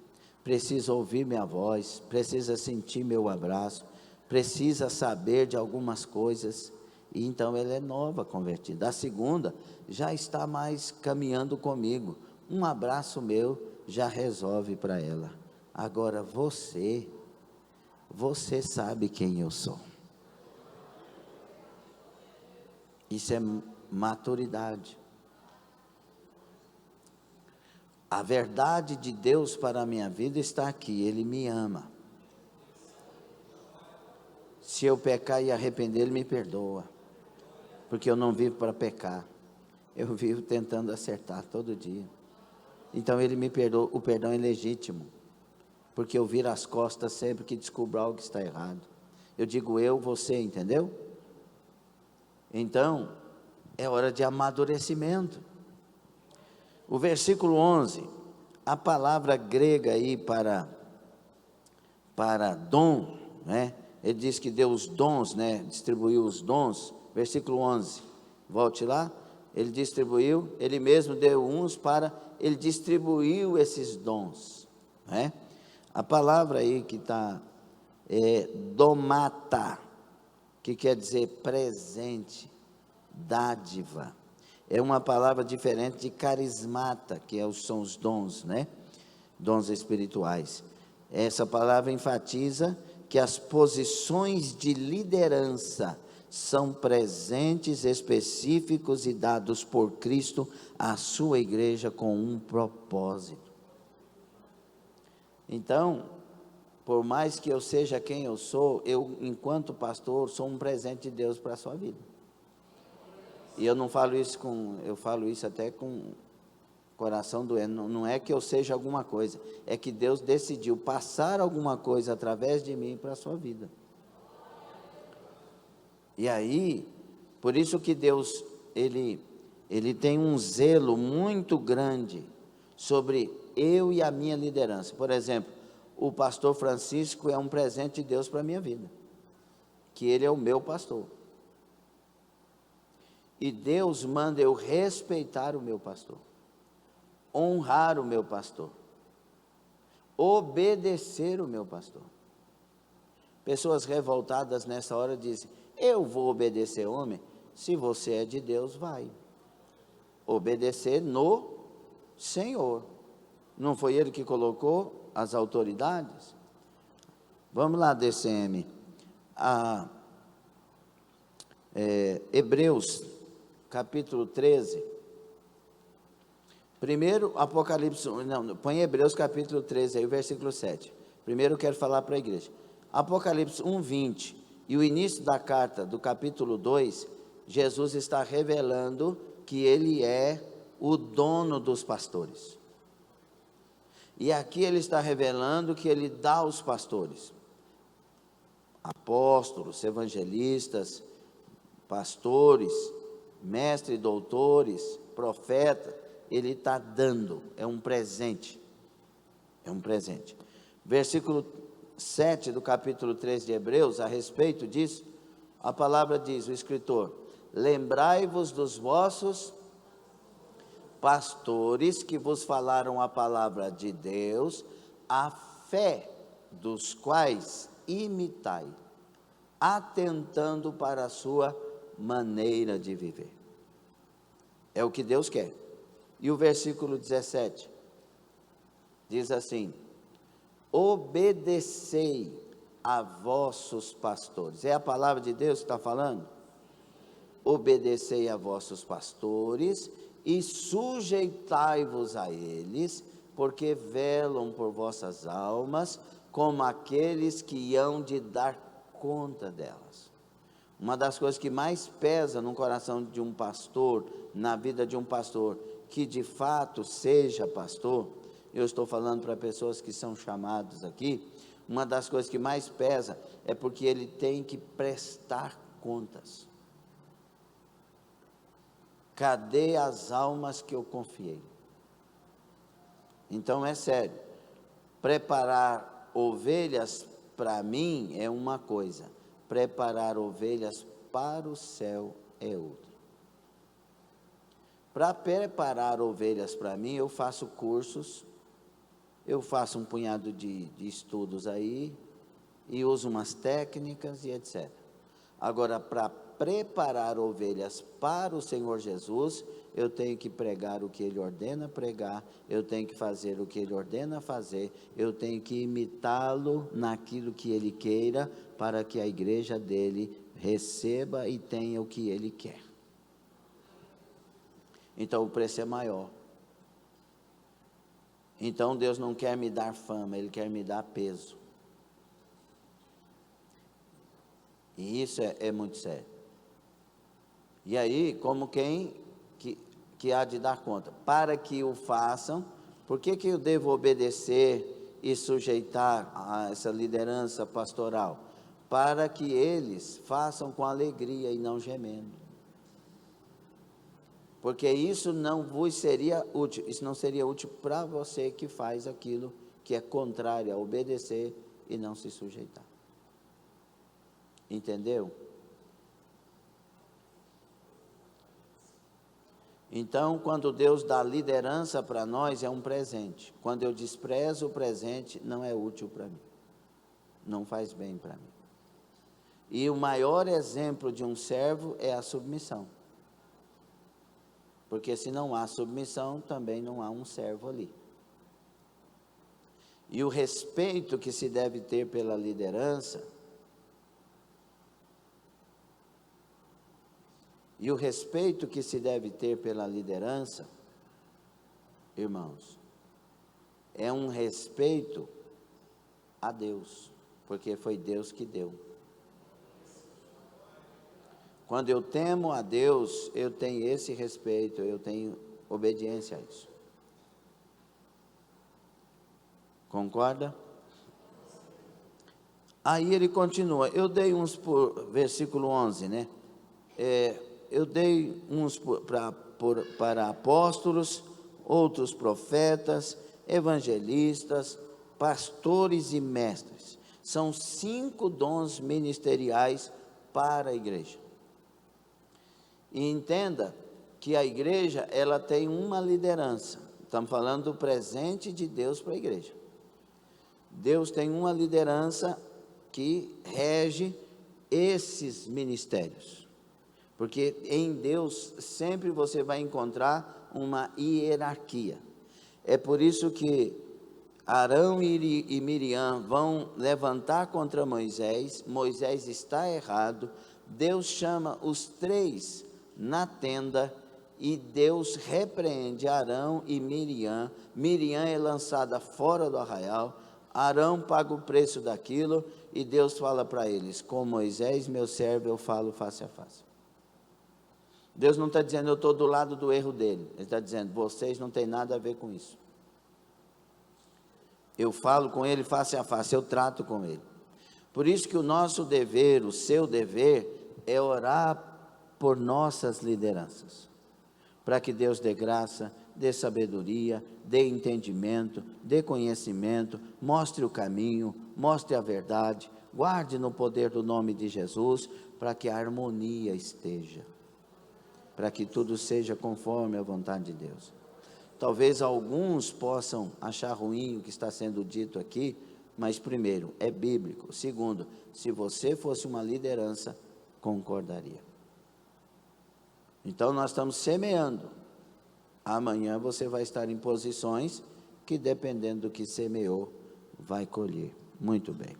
precisa ouvir minha voz, precisa sentir meu abraço, precisa saber de algumas coisas, e então ela é nova convertida. A segunda já está mais caminhando comigo, um abraço meu já resolve para ela. Agora você sabe quem eu sou. Isso é maturidade. A verdade de Deus para a minha vida está aqui, Ele me ama. Se eu pecar e arrepender, Ele me perdoa, porque eu não vivo para pecar, eu vivo tentando acertar todo dia. Então Ele me perdoa, o perdão é legítimo, porque eu viro as costas sempre que descubro algo que está errado. Eu digo você, entendeu? Então, é hora de amadurecimento. O versículo 11, a palavra grega aí para dom, né? Ele diz que deu os dons, né? Distribuiu os dons. Versículo 11, volte lá. Ele distribuiu, ele mesmo deu uns para, ele distribuiu esses dons, né? A palavra aí que está, domata, que quer dizer presente, dádiva. É uma palavra diferente de carismata, que são os dons, né? Dons espirituais. Essa palavra enfatiza que as posições de liderança são presentes específicos e dados por Cristo à sua igreja com um propósito. Então, por mais que eu seja quem eu sou, eu, enquanto pastor, sou um presente de Deus para a sua vida. E eu não falo isso eu falo isso até com coração doendo. Não é que eu seja alguma coisa, é que Deus decidiu passar alguma coisa através de mim para a sua vida. E aí, por isso que Deus, Ele tem um zelo muito grande sobre eu e a minha liderança. Por exemplo, o pastor Francisco é um presente de Deus para a minha vida, que ele é o meu pastor. E Deus manda eu respeitar o meu pastor, honrar o meu pastor, obedecer o meu pastor. Pessoas revoltadas nessa hora dizem, eu vou obedecer homem, se você é de Deus, vai. Obedecer no Senhor. Não foi Ele que colocou as autoridades? Vamos lá, DCM. Hebreus, capítulo 13. Primeiro, Apocalipse, não, põe Hebreus capítulo 13 aí, o versículo 7. Primeiro eu quero falar para a igreja. Apocalipse 1:20 e o início da carta do capítulo 2, Jesus está revelando que Ele é o dono dos pastores. E aqui Ele está revelando que Ele dá aos pastores, apóstolos, evangelistas, pastores, mestres, doutores, profetas, Ele está dando, é um presente, Versículo 7 do capítulo 3 de Hebreus, a respeito disso, a palavra diz, o escritor, lembrai-vos dos vossos pastores que vos falaram a palavra de Deus, a fé dos quais imitai, atentando para a sua maneira de viver. É o que Deus quer. E o versículo 17, Diz assim: obedecei a vossos pastores. É a palavra de Deus que está falando? Obedecei a vossos pastores e sujeitai-vos a eles, porque velam por vossas almas, como aqueles que hão de dar conta delas. Uma das coisas que mais pesa no coração de um pastor, na vida de um pastor, que de fato seja pastor, eu estou falando para pessoas que são chamados aqui, uma das coisas que mais pesa é porque ele tem que prestar contas. Cadê as almas que eu confiei? Então é sério, preparar ovelhas para mim é uma coisa, preparar ovelhas para o céu é outra. Para preparar ovelhas para mim, eu faço cursos, eu faço um punhado de estudos aí, e uso umas técnicas e etc. Agora, para preparar ovelhas para o Senhor Jesus, eu tenho que pregar o que Ele ordena pregar, eu tenho que fazer o que Ele ordena fazer, eu tenho que imitá-lo naquilo que Ele queira, para que a igreja dele receba e tenha o que Ele quer. Então o preço é maior. Então Deus não quer me dar fama, Ele quer me dar peso. E isso é muito sério. E aí, como quem que há de dar conta? Para que o façam, por que eu devo obedecer e sujeitar a essa liderança pastoral? Para que eles façam com alegria e não gemendo. Porque isso não vos seria útil, isso não seria útil para você que faz aquilo que é contrário a obedecer e não se sujeitar. Entendeu? Então, quando Deus dá liderança para nós, é um presente. Quando eu desprezo o presente, não é útil para mim. Não faz bem para mim. E o maior exemplo de um servo é a submissão. Porque se não há submissão, também não há um servo ali. E o respeito que se deve ter pela liderança, irmãos, é um respeito a Deus, porque foi Deus que deu. Quando eu temo a Deus, eu tenho esse respeito, eu tenho obediência a isso. Concorda? Aí ele continua, eu dei uns por, versículo 11, né? Eu dei uns para apóstolos, outros profetas, evangelistas, pastores e mestres. São 5 dons ministeriais para a igreja. E entenda que a igreja, ela tem uma liderança. Estamos falando do presente de Deus para a igreja. Deus tem uma liderança que rege esses ministérios. Porque em Deus sempre você vai encontrar uma hierarquia. É por isso que Arão e Miriam vão levantar contra Moisés. Moisés está errado. Deus chama os 3 na tenda e Deus repreende Arão e Miriam. Miriam é lançada fora do arraial. Arão paga o preço daquilo e Deus fala para eles: com Moisés, meu servo, eu falo face a face. Deus não está dizendo eu estou do lado do erro dele. Ele está dizendo, vocês não têm nada a ver com isso. Eu falo com ele face a face, eu trato com ele. Por isso que o nosso dever, o seu dever, é orar por nossas lideranças. Para que Deus dê graça, dê sabedoria, dê entendimento, dê conhecimento, mostre o caminho, mostre a verdade, guarde no poder do nome de Jesus, para que a harmonia esteja. Para que tudo seja conforme a vontade de Deus. Talvez alguns possam achar ruim o que está sendo dito aqui, mas primeiro, é bíblico. Segundo, se você fosse uma liderança, concordaria. Então nós estamos semeando. Amanhã você vai estar em posições que dependendo do que semeou, vai colher. Muito bem.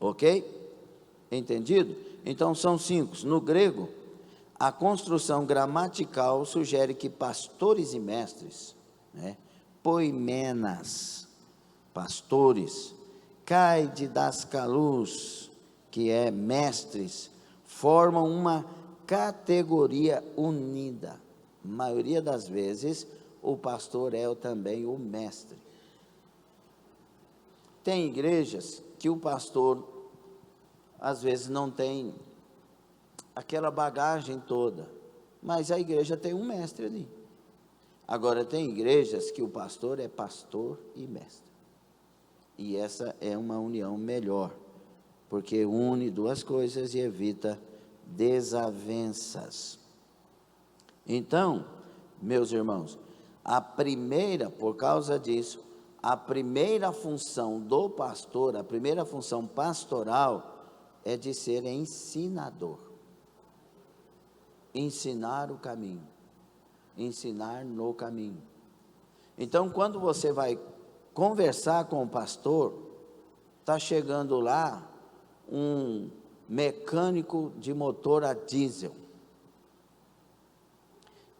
Ok? Entendido? Então são 5. No grego, a construção gramatical sugere que pastores e mestres, poimenas, pastores, kai didascalos, que é mestres, formam uma categoria unida. A maioria das vezes, o pastor é também o mestre. Tem igrejas que o pastor, às vezes, não tem aquela bagagem toda, mas a igreja tem um mestre ali. Agora, tem igrejas que o pastor é pastor e mestre. E essa é uma união melhor, porque une duas coisas e evita desavenças. Então, meus irmãos, por causa disso, a primeira função do pastor, a primeira função pastoral é de ser ensinador. Ensinar o caminho. Ensinar no caminho. Então, quando você vai conversar com o pastor, está chegando lá um mecânico de motor a diesel,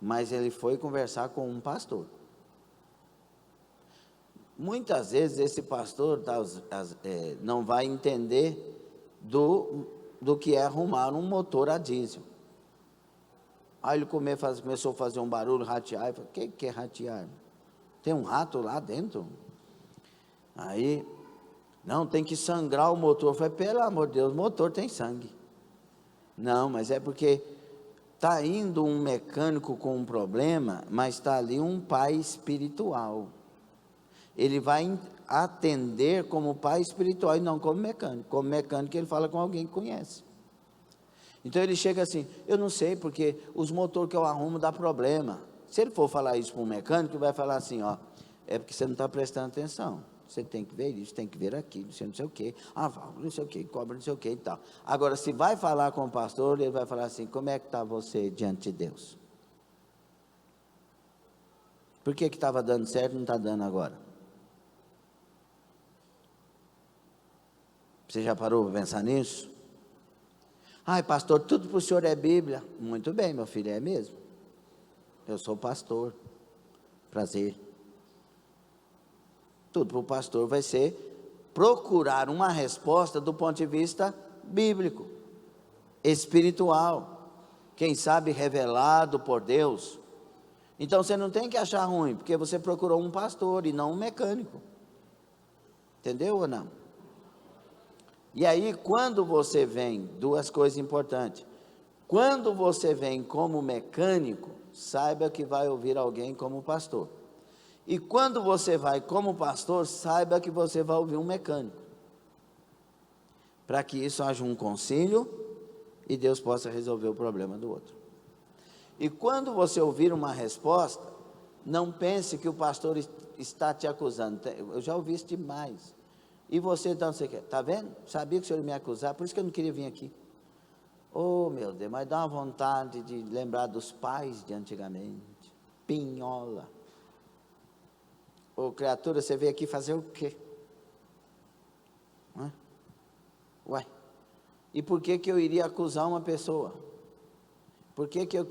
mas ele foi conversar com um pastor. Muitas vezes esse pastor não vai entender do que é arrumar um motor a diesel. Aí ele começou a fazer um barulho, ratear. Eu falei, o que é ratear? Tem um rato lá dentro? Aí, não, tem que sangrar o motor. Eu falei, pelo amor de Deus, o motor tem sangue. Não, mas é porque está indo um mecânico com um problema, mas está ali um pai espiritual. Ele vai atender como pai espiritual e não como mecânico. Como mecânico ele fala com alguém que conhece. Então ele chega assim, eu não sei porque os motores que eu arrumo dá problema. Se ele for falar isso para um mecânico, ele vai falar assim, é porque você não está prestando atenção. Você tem que ver isso, tem que ver aquilo, não sei o quê. Válvula, não sei o quê, cobra, não sei o quê e tal. Agora, se vai falar com o pastor, ele vai falar assim, como é que está você diante de Deus? Por que estava dando certo e não está dando agora? Você já parou para pensar nisso? Ai, pastor, tudo para o senhor é Bíblia. Muito bem, meu filho, é mesmo. Eu sou pastor. Prazer. Tudo para o pastor vai ser procurar uma resposta do ponto de vista bíblico, espiritual, quem sabe revelado por Deus. Então você não tem que achar ruim, porque você procurou um pastor e não um mecânico. Entendeu ou não? E aí, quando você vem, duas coisas importantes. Quando você vem como mecânico, saiba que vai ouvir alguém como pastor. E quando você vai como pastor, saiba que você vai ouvir um mecânico. Para que isso haja um concílio e Deus possa resolver o problema do outro. E quando você ouvir uma resposta, não pense que o pastor está te acusando. Eu já ouvi isso demais. E você então, você quer, está vendo? Sabia que o senhor ia me acusar, por isso que eu não queria vir aqui. Oh, meu Deus, mas dá uma vontade de lembrar dos pais de antigamente. Pinhola. Ô, criatura, você veio aqui fazer o quê? Ué, e por que eu iria acusar uma pessoa? Por que eu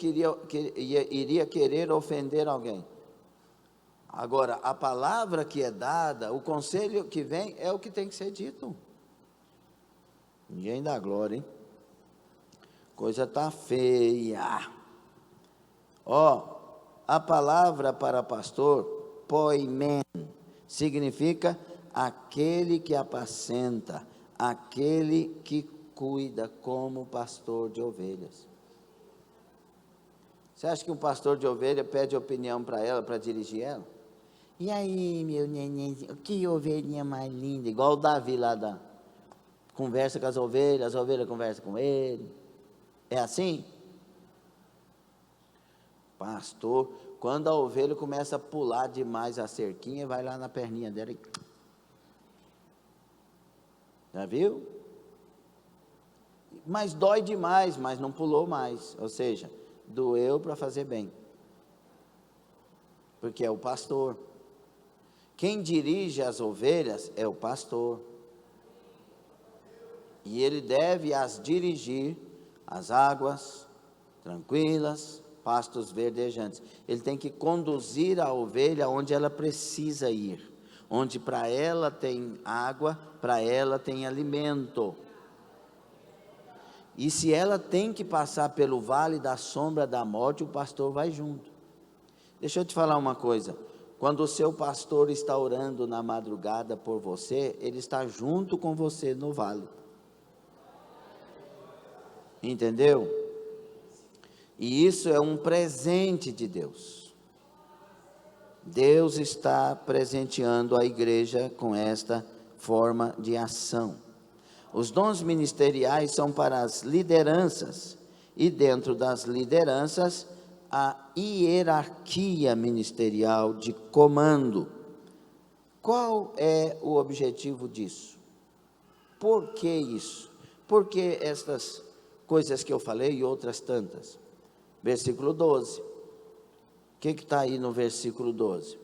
iria querer ofender alguém? Agora, a palavra que é dada, o conselho que vem, é o que tem que ser dito. Ninguém dá glória, hein? Coisa está feia. A palavra para pastor, poimen, significa aquele que apacenta, aquele que cuida como pastor de ovelhas. Você acha que um pastor de ovelha pede opinião para ela, para dirigir ela? E aí, meu nenenzinho, que ovelhinha mais linda, igual o Davi lá conversa com as ovelhas conversam com ele. É assim? Pastor, quando a ovelha começa a pular demais a cerquinha, vai lá na perninha dela e... Já viu? Mas dói demais, mas não pulou mais. Ou seja, doeu para fazer bem. Porque é o pastor. Quem dirige as ovelhas é o pastor. E ele deve as dirigir às águas tranquilas, pastos verdejantes. Ele tem que conduzir a ovelha onde ela precisa ir, onde para ela tem água, para ela tem alimento. E se ela tem que passar pelo vale da sombra da morte, o pastor vai junto. Deixa eu te falar uma coisa, quando o seu pastor está orando na madrugada por você, ele está junto com você no vale. Entendeu? E isso é um presente de Deus. Deus está presenteando a igreja com esta forma de ação. Os dons ministeriais são para as lideranças, e dentro das lideranças, a hierarquia ministerial de comando. Qual é o objetivo disso? Por que isso? Por que estas coisas que eu falei e outras tantas? Versículo 12. O que está aí no versículo 12?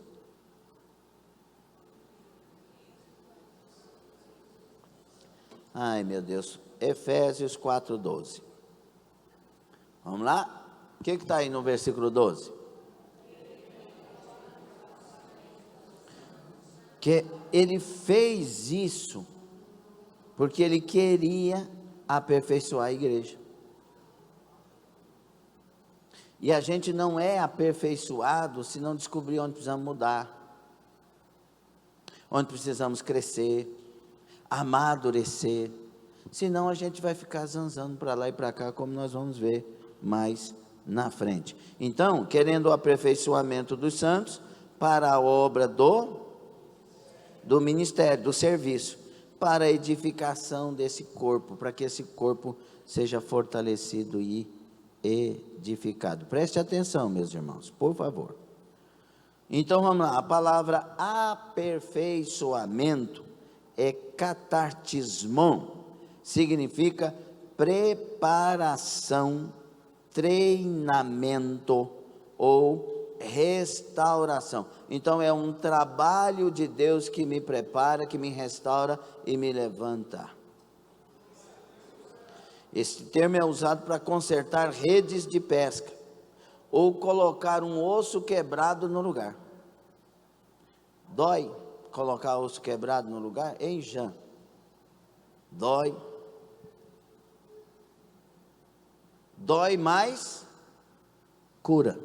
Ai, meu Deus. Efésios 4:12. Vamos lá? O que está aí no versículo 12? Que ele fez isso porque ele queria aperfeiçoar a igreja. E a gente não é aperfeiçoado se não descobrir onde precisamos mudar, onde precisamos crescer, amadurecer. Senão a gente vai ficar zanzando para lá e para cá, como nós vamos ver mais na frente. Então, querendo o aperfeiçoamento dos santos para a obra do ministério, do serviço, para a edificação desse corpo, para que esse corpo seja fortalecido e edificado. Preste atenção, meus irmãos, por favor. Então vamos lá, a palavra aperfeiçoamento é catartismon, significa preparação, treinamento ou restauração. Então é um trabalho de Deus que me prepara, que me restaura e me levanta. Esse termo é usado para consertar redes de pesca ou colocar um osso quebrado no lugar. Dói colocar osso quebrado no lugar? Hein, Jean? Dói. Dói, mais cura.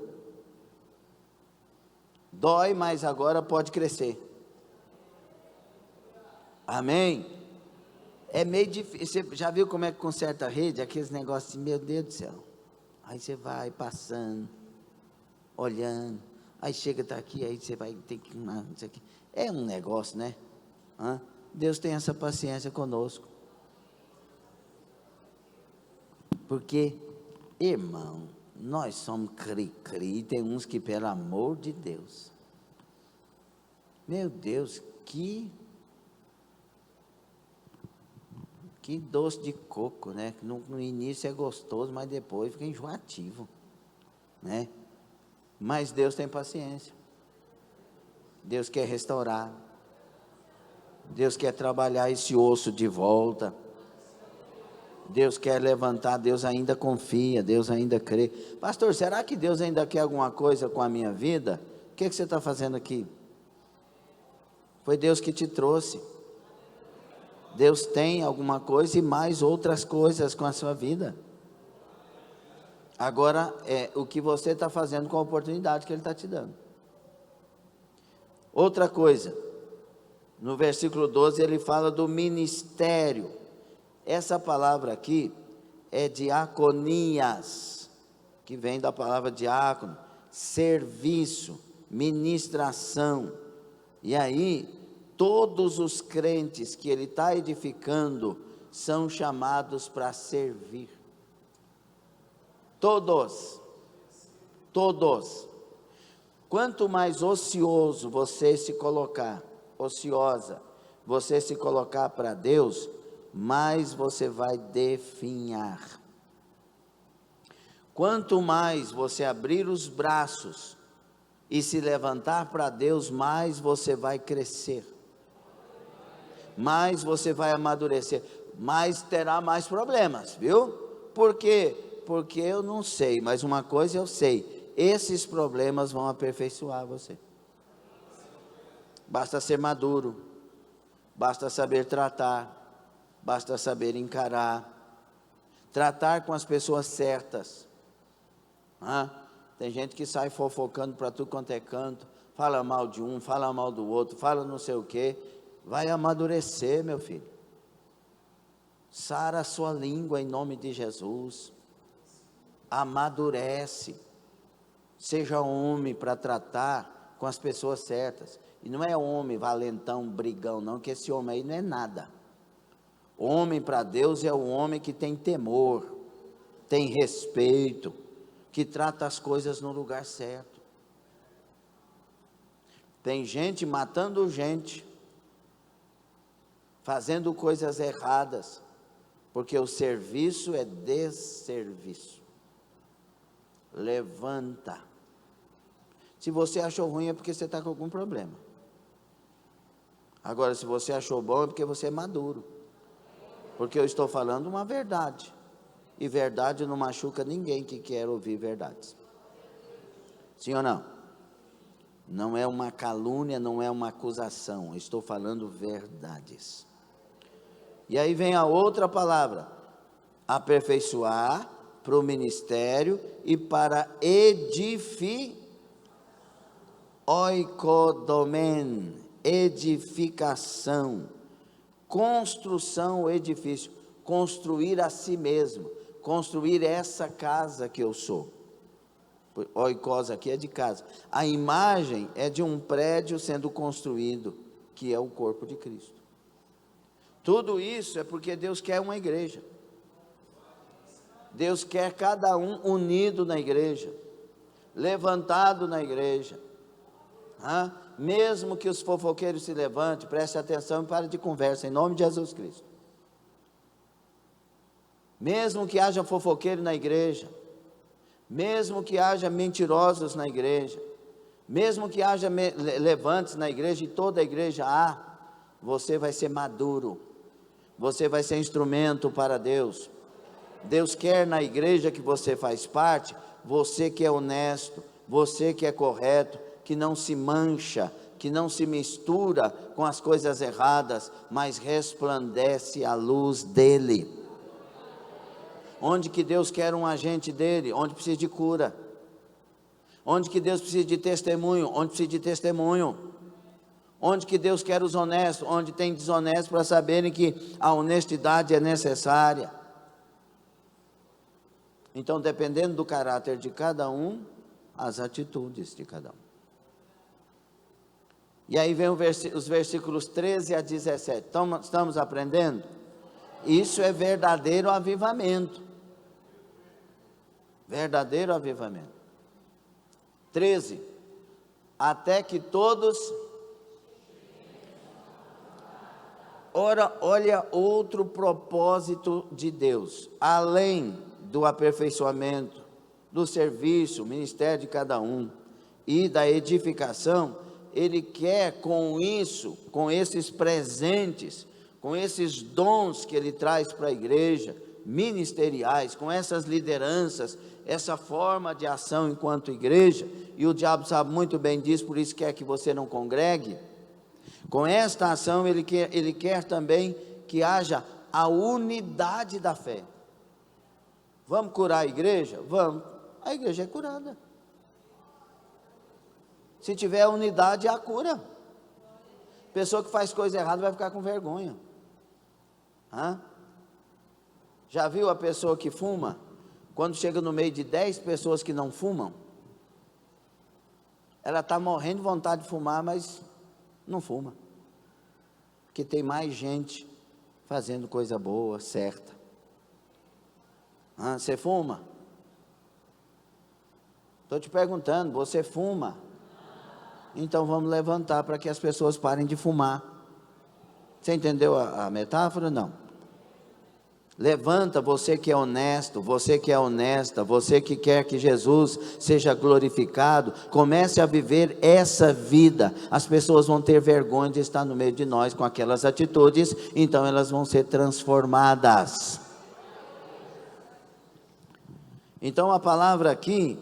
Dói, mas agora pode crescer. Amém? É meio difícil. Você já viu como é que conserta a rede? Aqueles negócios assim, meu Deus do céu. Aí você vai passando, olhando. Aí chega até aqui, aí você vai ter que... Isso aqui. É um negócio, né? Deus tem essa paciência conosco. Porque, irmão, nós somos cri-cri, tem uns que, pelo amor de Deus, meu Deus, que doce de coco, né? No início é gostoso, mas depois fica enjoativo, né? Mas Deus tem paciência. Deus quer restaurar. Deus quer trabalhar esse osso de volta. Deus quer levantar, Deus ainda confia, Deus ainda crê. Pastor, será que Deus ainda quer alguma coisa com a minha vida? O que você está fazendo aqui? Foi Deus que te trouxe. Deus tem alguma coisa e mais outras coisas com a sua vida. Agora, é o que você está fazendo com a oportunidade que Ele está te dando. Outra coisa, no versículo 12 ele fala do ministério. Essa palavra aqui é diaconias, que vem da palavra diácono, serviço, ministração. E aí, todos os crentes que ele está edificando são chamados para servir. Todos. Quanto mais ocioso você se colocar, ociosa, você se colocar para Deus, mais você vai definhar. Quanto mais você abrir os braços e se levantar para Deus, mais você vai crescer, mais você vai amadurecer, mais terá mais problemas, viu? Por quê? Porque eu não sei, mas uma coisa eu sei, esses problemas vão aperfeiçoar você. Basta ser maduro, basta saber tratar, basta saber encarar, tratar com as pessoas certas. Tem gente que sai fofocando para tudo quanto é canto, fala mal de um, fala mal do outro, fala não sei o quê. Vai amadurecer, meu filho. Sara a sua língua em nome de Jesus. Amadurece. Seja homem para tratar com as pessoas certas. E não é homem valentão, brigão, não, que esse homem aí não é nada. Homem para Deus é o homem que tem temor, tem respeito, que trata as coisas no lugar certo. Tem gente matando gente, fazendo coisas erradas, porque o serviço é desserviço. Levanta. Se você achou ruim é porque você está com algum problema. Agora, se você achou bom é porque você é maduro. Porque eu estou falando uma verdade. E verdade não machuca ninguém que quer ouvir verdades. Sim ou não? Não é uma calúnia, não é uma acusação. Eu estou falando verdades. E aí vem a outra palavra. Aperfeiçoar para o ministério e para oikodomen, edificação, construção, edifício, construir a si mesmo, construir essa casa que eu sou. Oikos aqui é de casa. A imagem é de um prédio sendo construído, que é o corpo de Cristo. Tudo isso é porque Deus quer uma igreja. Deus quer cada um unido na igreja, levantado na igreja. Mesmo que os fofoqueiros se levantem, preste atenção e pare de conversa, em nome de Jesus Cristo. Mesmo que haja fofoqueiro na igreja, mesmo que haja mentirosos na igreja, mesmo que haja levantes na igreja, e toda a igreja há, você vai ser maduro, você vai ser instrumento para Deus. Deus quer na igreja que você faz parte, você que é honesto, você que é correto, que não se mancha, que não se mistura com as coisas erradas, mas resplandece a luz dele. Onde que Deus quer um agente dele? Onde precisa de cura. Onde que Deus precisa de testemunho? Onde precisa de testemunho. Onde que Deus quer os honestos? Onde tem desonestos, para saberem que a honestidade é necessária. Então, dependendo do caráter de cada um, as atitudes de cada um. E aí vem os versículos 13 a 17. Estamos aprendendo? Isso é verdadeiro avivamento. Verdadeiro avivamento. 13. Até que todos... Ora, olha outro propósito de Deus. Além do aperfeiçoamento, do serviço, ministério de cada um e da edificação, Ele quer com isso, com esses presentes, com esses dons que Ele traz para a igreja, ministeriais, com essas lideranças, essa forma de ação enquanto igreja, e o diabo sabe muito bem disso, por isso quer que você não congregue. Com esta ação ele quer também que haja a unidade da fé. Vamos curar a igreja? Vamos. A igreja é curada. Se tiver unidade, é a cura. Pessoa que faz coisa errada vai ficar com vergonha. Já viu a pessoa que fuma? Quando chega no meio de 10 pessoas que não fumam, ela está morrendo de vontade de fumar, mas não fuma. Porque tem mais gente fazendo coisa boa, certa. Você fuma? Estou te perguntando, você fuma? Então vamos levantar para que as pessoas parem de fumar. Você entendeu a metáfora? Não. Levanta, você que é honesto, você que é honesta, você que quer que Jesus seja glorificado, comece a viver essa vida. As pessoas vão ter vergonha de estar no meio de nós com aquelas atitudes, então elas vão ser transformadas. Então a palavra aqui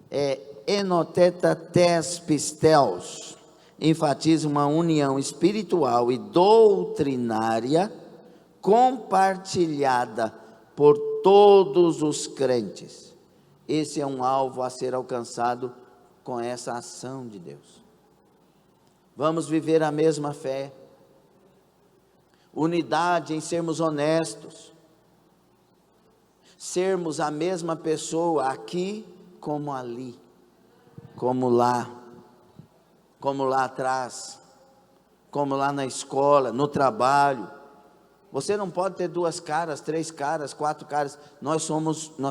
é enoteta tes pisteus, enfatiza uma união espiritual e doutrinária compartilhada por todos os crentes. Esse é um alvo a ser alcançado com essa ação de Deus. Vamos viver a mesma fé, unidade em sermos honestos, sermos a mesma pessoa aqui como ali, como lá atrás, como lá na escola, no trabalho. Você não pode ter 2 caras, 3 caras, 4 caras. Nós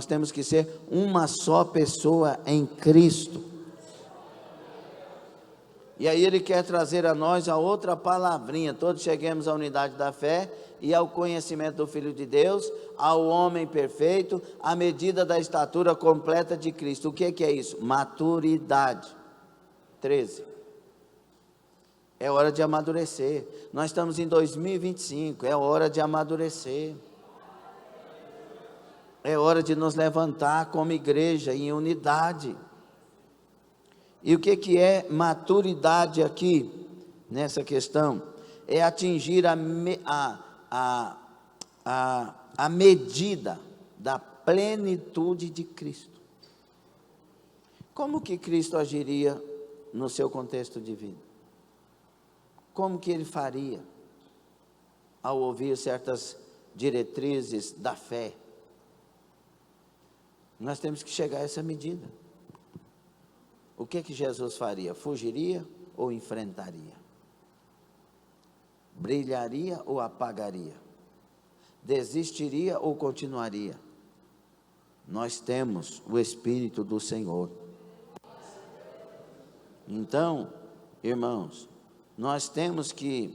temos que ser uma só pessoa em Cristo. E aí ele quer trazer a nós a outra palavrinha. Todos cheguemos à unidade da fé e ao conhecimento do Filho de Deus, ao homem perfeito, à medida da estatura completa de Cristo. O que é isso? Maturidade. 13. É hora de amadurecer. Nós estamos em 2025, é hora de amadurecer. É hora de nos levantar como igreja em unidade. E o que é maturidade aqui, nessa questão? É atingir a medida da plenitude de Cristo. Como que Cristo agiria no seu contexto de vida? Como que ele faria ao ouvir certas diretrizes da fé? Nós temos que chegar a essa medida. O que Jesus faria? Fugiria ou enfrentaria? Brilharia ou apagaria? Desistiria ou continuaria? Nós temos o Espírito do Senhor. Então, irmãos, nós temos que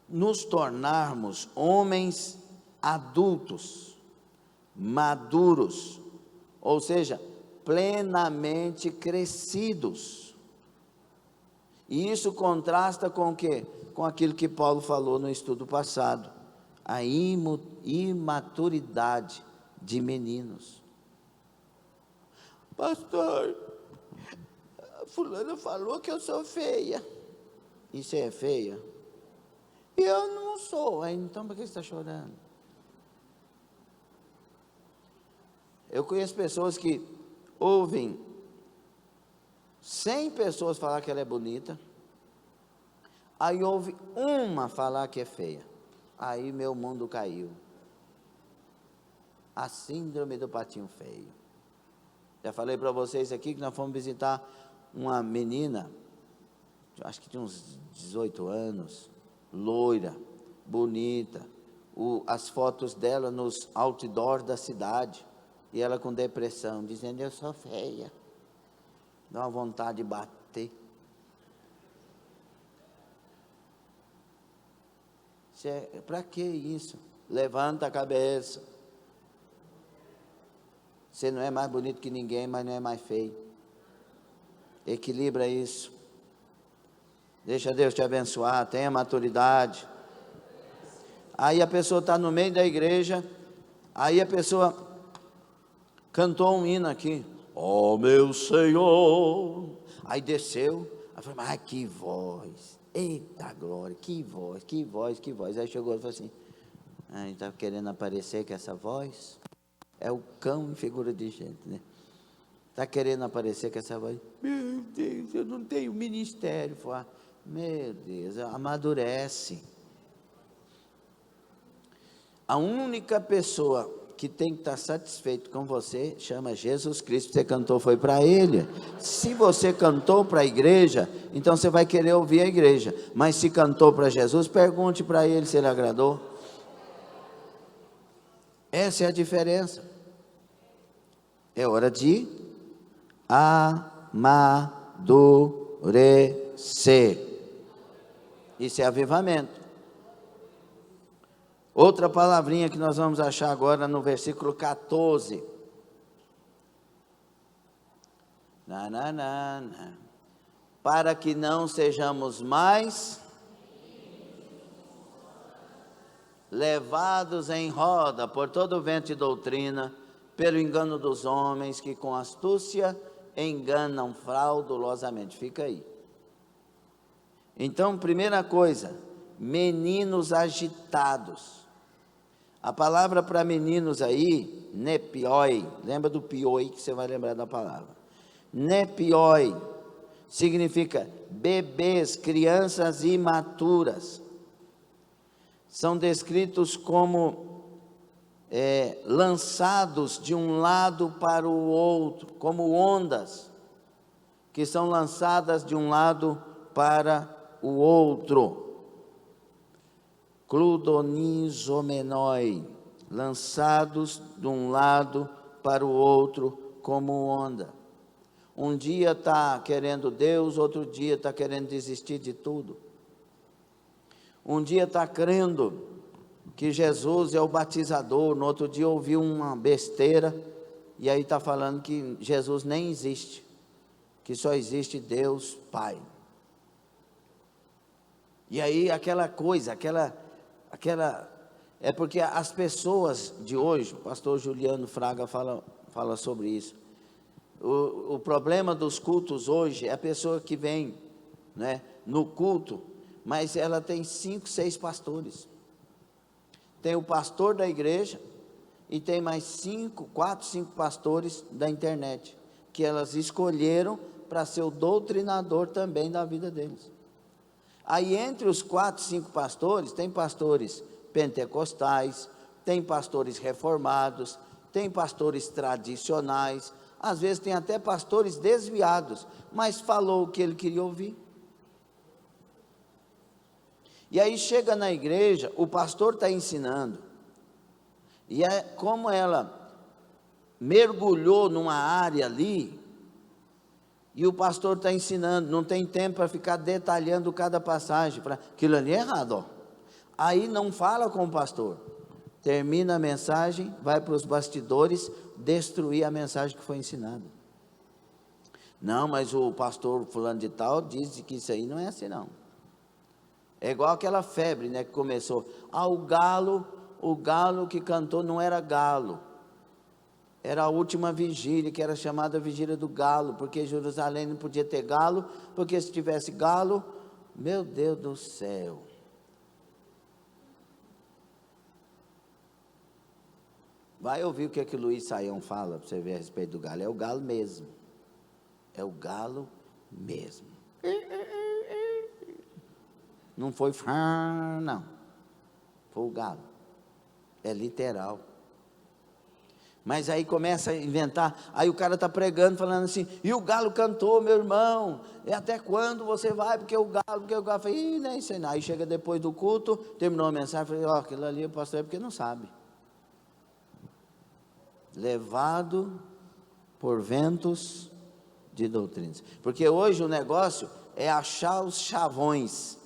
nos tornarmos homens adultos, maduros, ou seja, plenamente crescidos. E isso contrasta com o quê? Com aquilo que Paulo falou no estudo passado, a imaturidade de meninos. Pastor, fulano falou que eu sou feia. E você é feia? E eu não sou. Então por que você está chorando? Eu conheço pessoas que ouvem 100 pessoas falar que ela é bonita, aí ouve uma falar que é feia. Aí meu mundo caiu. A síndrome do patinho feio. Já falei para vocês aqui que nós fomos visitar uma menina, acho que tinha uns 18 anos, loira, bonita, as fotos dela nos outdoors da cidade, e ela com depressão, dizendo, eu sou feia, dá uma vontade de bater. Para que isso? Levanta a cabeça. Você não é mais bonito que ninguém, mas não é mais feio. Equilibra isso. Deixa Deus te abençoar, tenha maturidade. Aí a pessoa está no meio da igreja, aí a pessoa cantou um hino aqui. Ó meu Senhor. Aí desceu, aí falou, ai que voz, eita glória, que voz, que voz, que voz. Aí chegou e falou assim, está querendo aparecer com essa voz? É o cão em figura de gente, né? Está querendo aparecer com essa voz? Meu Deus, eu não tenho ministério. Meu Deus, amadurece. A única pessoa que tem que estar satisfeito com você chama Jesus Cristo. Você cantou, foi para Ele. Se você cantou para a igreja, então você vai querer ouvir a igreja. Mas se cantou para Jesus, pergunte para Ele se Ele agradou. Essa é a diferença. É hora de amadurecer. Isso é avivamento. Outra palavrinha que nós vamos achar agora no versículo 14. Para que não sejamos mais levados em roda por todo vento de doutrina, pelo engano dos homens que com astúcia enganam fraudulosamente. Fica aí. Então, primeira coisa, meninos agitados. A palavra para meninos aí, nepioi, lembra do pioi que você vai lembrar da palavra. Nepioi significa bebês, crianças imaturas. São descritos como lançados de um lado para o outro, como ondas, que são lançadas de um lado para o outro. Cludonizomenoi, lançados de um lado para o outro, como onda. Um dia está querendo Deus, outro dia está querendo desistir de tudo. Um dia está crendo que Jesus é o batizador, no outro dia ouviu uma besteira, e aí está falando que Jesus nem existe, que só existe Deus Pai. E aí aquela coisa, é porque as pessoas de hoje, o pastor Juliano Fraga fala sobre isso. O problema dos cultos hoje é a pessoa que vem, né, no culto, mas ela tem 5, 6 pastores. Tem o pastor da igreja e tem mais 4, 5 pastores da internet, que elas escolheram para ser o doutrinador também da vida deles. Aí entre os 4, 5 pastores, tem pastores pentecostais, tem pastores reformados, tem pastores tradicionais, às vezes tem até pastores desviados, mas falou o que ele queria ouvir. E aí chega na igreja, o pastor está ensinando, e é como ela mergulhou numa área ali, e o pastor está ensinando, não tem tempo para ficar detalhando cada passagem, aquilo ali é errado, ó. Aí não fala com o pastor, termina a mensagem, vai para os bastidores, destruir a mensagem que foi ensinada. Não, mas o pastor fulano de tal disse que isso aí não é assim não. É igual aquela febre, né, que começou. O galo que cantou não era galo. Era a última vigília, que era chamada vigília do galo, porque Jerusalém não podia ter galo, porque se tivesse galo, meu Deus do céu. Vai ouvir o que Luiz Saião fala, para você ver a respeito do galo. É o galo mesmo. É o galo mesmo. Não foi não. Foi o galo. É literal. Mas aí começa a inventar. Aí o cara está pregando, falando assim, e o galo cantou, meu irmão, e até quando você vai? Porque o galo falei, nem sei não. Aí chega depois do culto, terminou a mensagem, falei, aquilo ali o pastor é porque não sabe. Levado por ventos de doutrinas. Porque hoje o negócio é achar os chavões.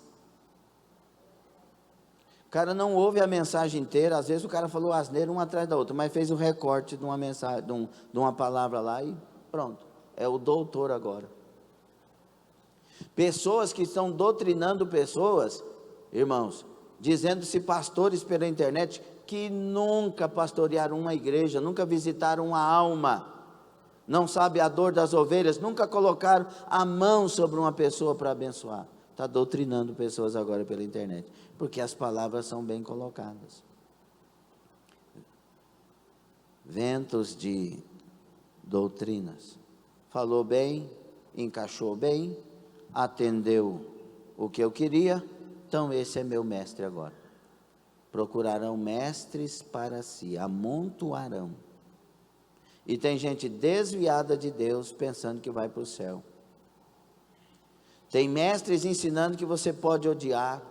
O cara não ouve a mensagem inteira, às vezes o cara falou asneira uma atrás da outra, mas fez um recorte de uma mensagem, de uma palavra lá e pronto, é o doutor agora. Pessoas que estão doutrinando pessoas, irmãos, dizendo-se pastores pela internet, que nunca pastorearam uma igreja, nunca visitaram uma alma, não sabe a dor das ovelhas, nunca colocaram a mão sobre uma pessoa para abençoar. Está doutrinando pessoas agora pela internet, porque as palavras são bem colocadas. Ventos de doutrinas. Falou bem, encaixou bem, atendeu o que eu queria, então esse é meu mestre agora. Procurarão mestres para si, amontoarão. E tem gente desviada de Deus, pensando que vai para o céu. Tem mestres ensinando que você pode odiar,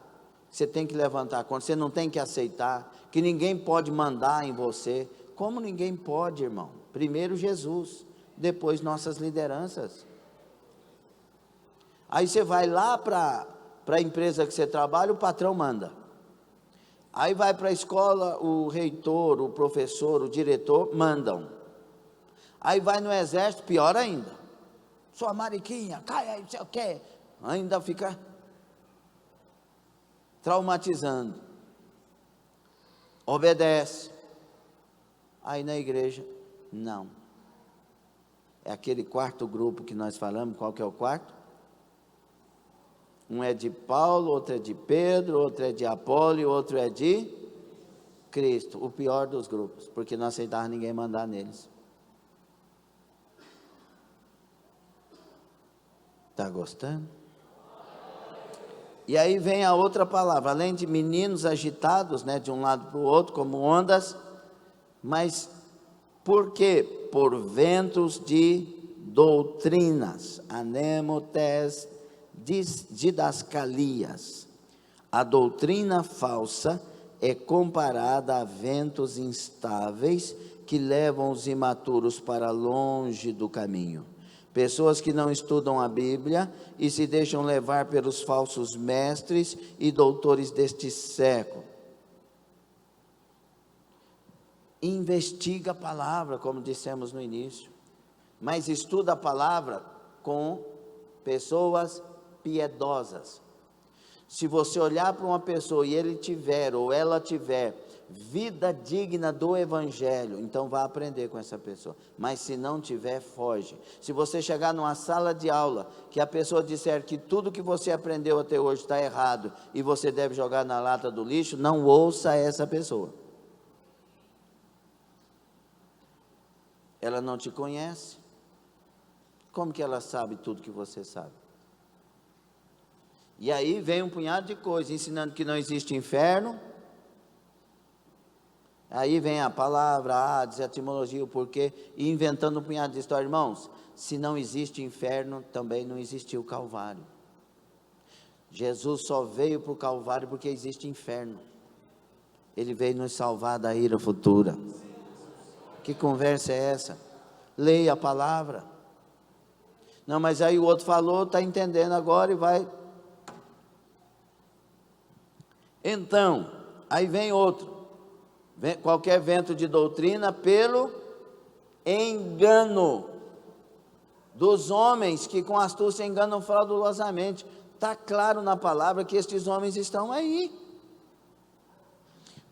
que você tem que levantar conta, você não tem que aceitar, que ninguém pode mandar em você. Como ninguém pode, irmão? Primeiro Jesus, depois nossas lideranças. Aí você vai lá para a empresa que você trabalha, o patrão manda. Aí vai para a escola, o reitor, o professor, o diretor mandam. Aí vai no exército, pior ainda. Sua mariquinha, cai aí, não sei o quê. Ainda fica traumatizando. Obedece. Aí na igreja, não. É aquele quarto grupo que nós falamos. Qual que é o quarto? Um é de Paulo, outro é de Pedro, outro é de Apolo e outro é de Cristo. O pior dos grupos, porque não aceitava ninguém mandar neles. Está gostando? E aí vem a outra palavra, além de meninos agitados, né, de um lado para o outro, como ondas, mas por quê? Por ventos de doutrinas, anemotes, didascalias. A doutrina falsa é comparada a ventos instáveis que levam os imaturos para longe do caminho. Pessoas que não estudam a Bíblia e se deixam levar pelos falsos mestres e doutores deste século. Investiga a palavra, como dissemos no início, mas estuda a palavra com pessoas piedosas. Se você olhar para uma pessoa e ele tiver ou ela tiver vida digna do Evangelho, então vá aprender com essa pessoa. Mas se não tiver, foge. Se você chegar numa sala de aula, que a pessoa disser que tudo que você aprendeu até hoje está errado e você deve jogar na lata do lixo, não ouça essa pessoa. Ela não te conhece. Como que ela sabe tudo que você sabe? E aí vem um punhado de coisas, ensinando que não existe inferno. Aí vem a palavra, diz a etimologia, o porquê, e inventando um punhado de história. Irmãos, se não existe inferno, também não existiu o Calvário. Jesus só veio para o Calvário porque existe inferno. Ele veio nos salvar da ira futura. Que conversa é essa? Leia a palavra. Não, mas aí o outro falou, está entendendo agora e vai. Então, aí vem outro. Qualquer vento de doutrina pelo engano dos homens que com astúcia enganam fraudulosamente. Está claro na palavra que estes homens estão aí.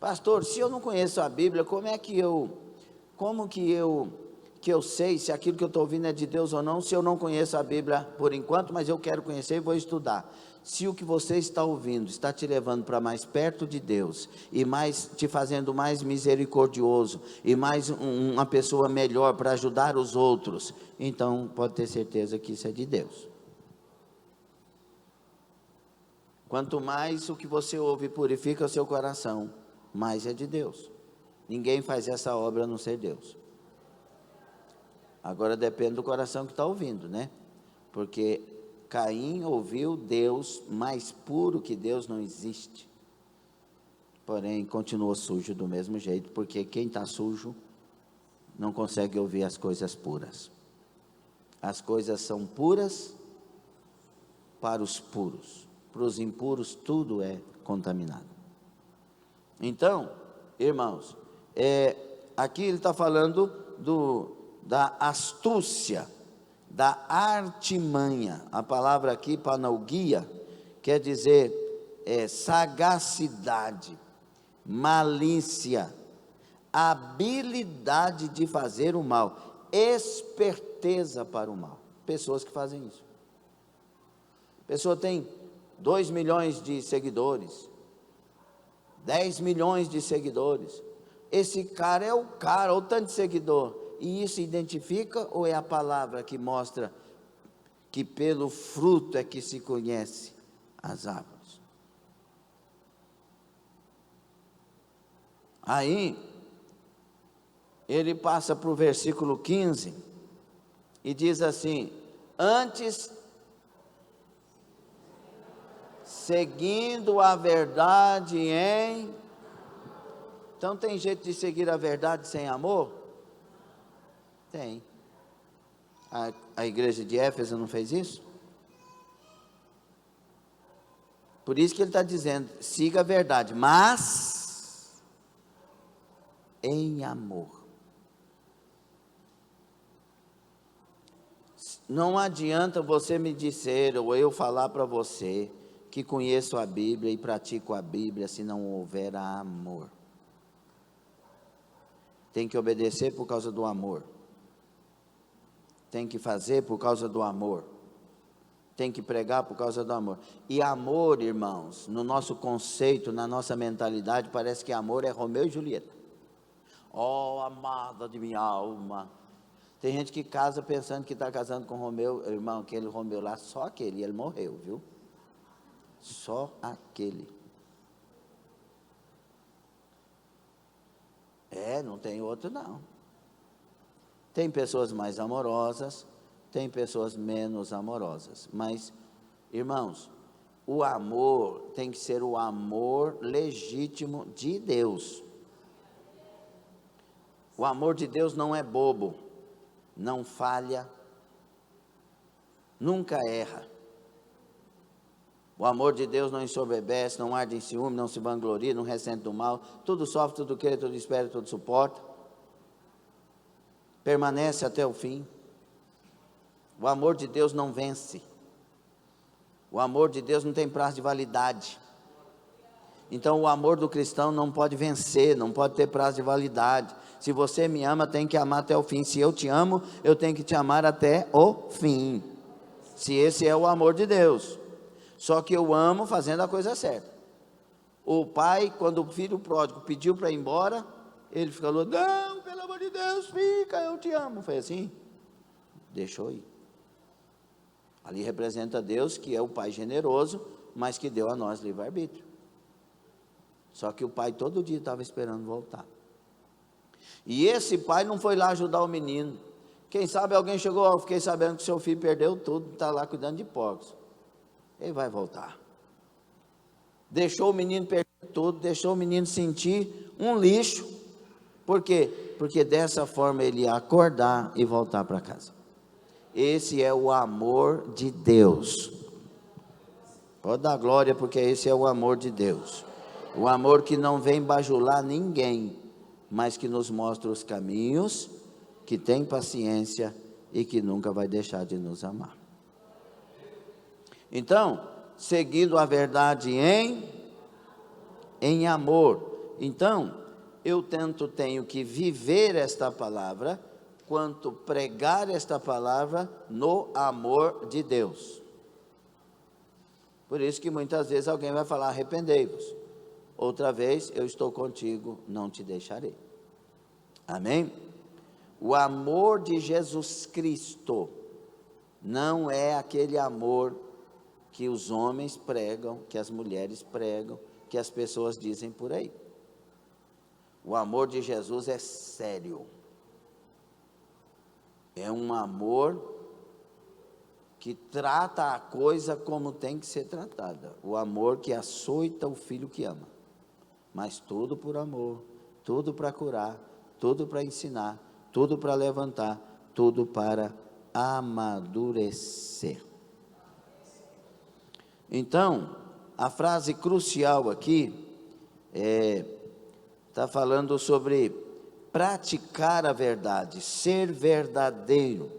Pastor, se eu não conheço a Bíblia, como que eu sei se aquilo que eu estou ouvindo é de Deus ou não, se eu não conheço a Bíblia por enquanto, mas eu quero conhecer e vou estudar. Se o que você está ouvindo está te levando para mais perto de Deus, e mais te fazendo mais misericordioso, e mais uma pessoa melhor para ajudar os outros, então pode ter certeza que isso é de Deus. Quanto mais o que você ouve purifica o seu coração, mais é de Deus. Ninguém faz essa obra a não ser Deus. Agora depende do coração que está ouvindo, né? Porque Caim ouviu Deus, mais puro que Deus não existe. Porém, continuou sujo do mesmo jeito, porque quem está sujo não consegue ouvir as coisas puras. As coisas são puras para os puros. Para os impuros, tudo é contaminado. Então, irmãos, aqui ele está falando da astúcia, da artimanha. A palavra aqui, panaugia, quer dizer sagacidade, malícia, habilidade de fazer o mal, esperteza para o mal. Pessoas que fazem isso. A pessoa tem 2 milhões de seguidores, 10 milhões de seguidores. Esse cara é o cara, o tanto de seguidor. E isso identifica ou é a palavra que mostra que pelo fruto é que se conhece as árvores? Aí, ele passa para o versículo 15 e diz assim: antes, seguindo a verdade em... Então tem jeito de seguir a verdade sem amor? Tem. A igreja de Éfeso não fez isso? Por isso que ele está dizendo, siga a verdade, mas em amor. Não adianta você me dizer, ou eu falar para você, que conheço a Bíblia e pratico a Bíblia, se não houver amor. Tem que obedecer por causa do amor. Tem que fazer por causa do amor. Tem que pregar por causa do amor. E amor, irmãos, no nosso conceito, na nossa mentalidade, parece que amor é Romeu e Julieta. Oh, amada de minha alma. Tem gente que casa pensando que está casando com Romeu. Irmão, aquele Romeu lá, só aquele, ele morreu, viu? Só aquele. Não tem outro não. Tem pessoas mais amorosas, tem pessoas menos amorosas. Mas, irmãos, o amor tem que ser o amor legítimo de Deus. O amor de Deus não é bobo, não falha, nunca erra. O amor de Deus não ensoberbece, não arde em ciúme, não se vangloria, não ressente do mal, tudo sofre, tudo crê, tudo espera, tudo suporta. Permanece até o fim. O amor de Deus não vence. O amor de Deus não tem prazo de validade. Então o amor do cristão não pode vencer, não pode ter prazo de validade. Se você me ama, tem que amar até o fim. Se eu te amo, eu tenho que te amar até o fim. Se esse é o amor de Deus. Só que eu amo fazendo a coisa certa. O pai, quando o filho pródigo pediu para ir embora, ele falou, não, pelo amor de Deus, fica, eu te amo. Foi assim? Deixou ir. Ali representa Deus, que é o pai generoso, mas que deu a nós livre-arbítrio. Só que o pai todo dia estava esperando voltar. E esse pai não foi lá ajudar o menino. Quem sabe alguém chegou, eu fiquei sabendo que seu filho perdeu tudo, está lá cuidando de porcos. Ele vai voltar. Deixou o menino perder tudo, deixou o menino sentir um lixo. Por quê? Porque dessa forma ele ia acordar e voltar para casa. Esse é o amor de Deus. Pode dar glória, porque esse é o amor de Deus. O amor que não vem bajular ninguém, mas que nos mostra os caminhos, que tem paciência e que nunca vai deixar de nos amar. Então, seguindo a verdade em amor. Então, eu tenho que viver esta palavra, quanto pregar esta palavra no amor de Deus. Por isso que muitas vezes alguém vai falar, arrependei-vos. Outra vez, eu estou contigo, não te deixarei. Amém? O amor de Jesus Cristo não é aquele amor que os homens pregam, que as mulheres pregam, que as pessoas dizem por aí. O amor de Jesus é sério. É um amor que trata a coisa como tem que ser tratada. O amor que açoita o filho que ama. Mas tudo por amor, tudo para curar, tudo para ensinar, tudo para levantar, tudo para amadurecer. Então, a frase crucial aqui está falando sobre praticar a verdade, ser verdadeiro,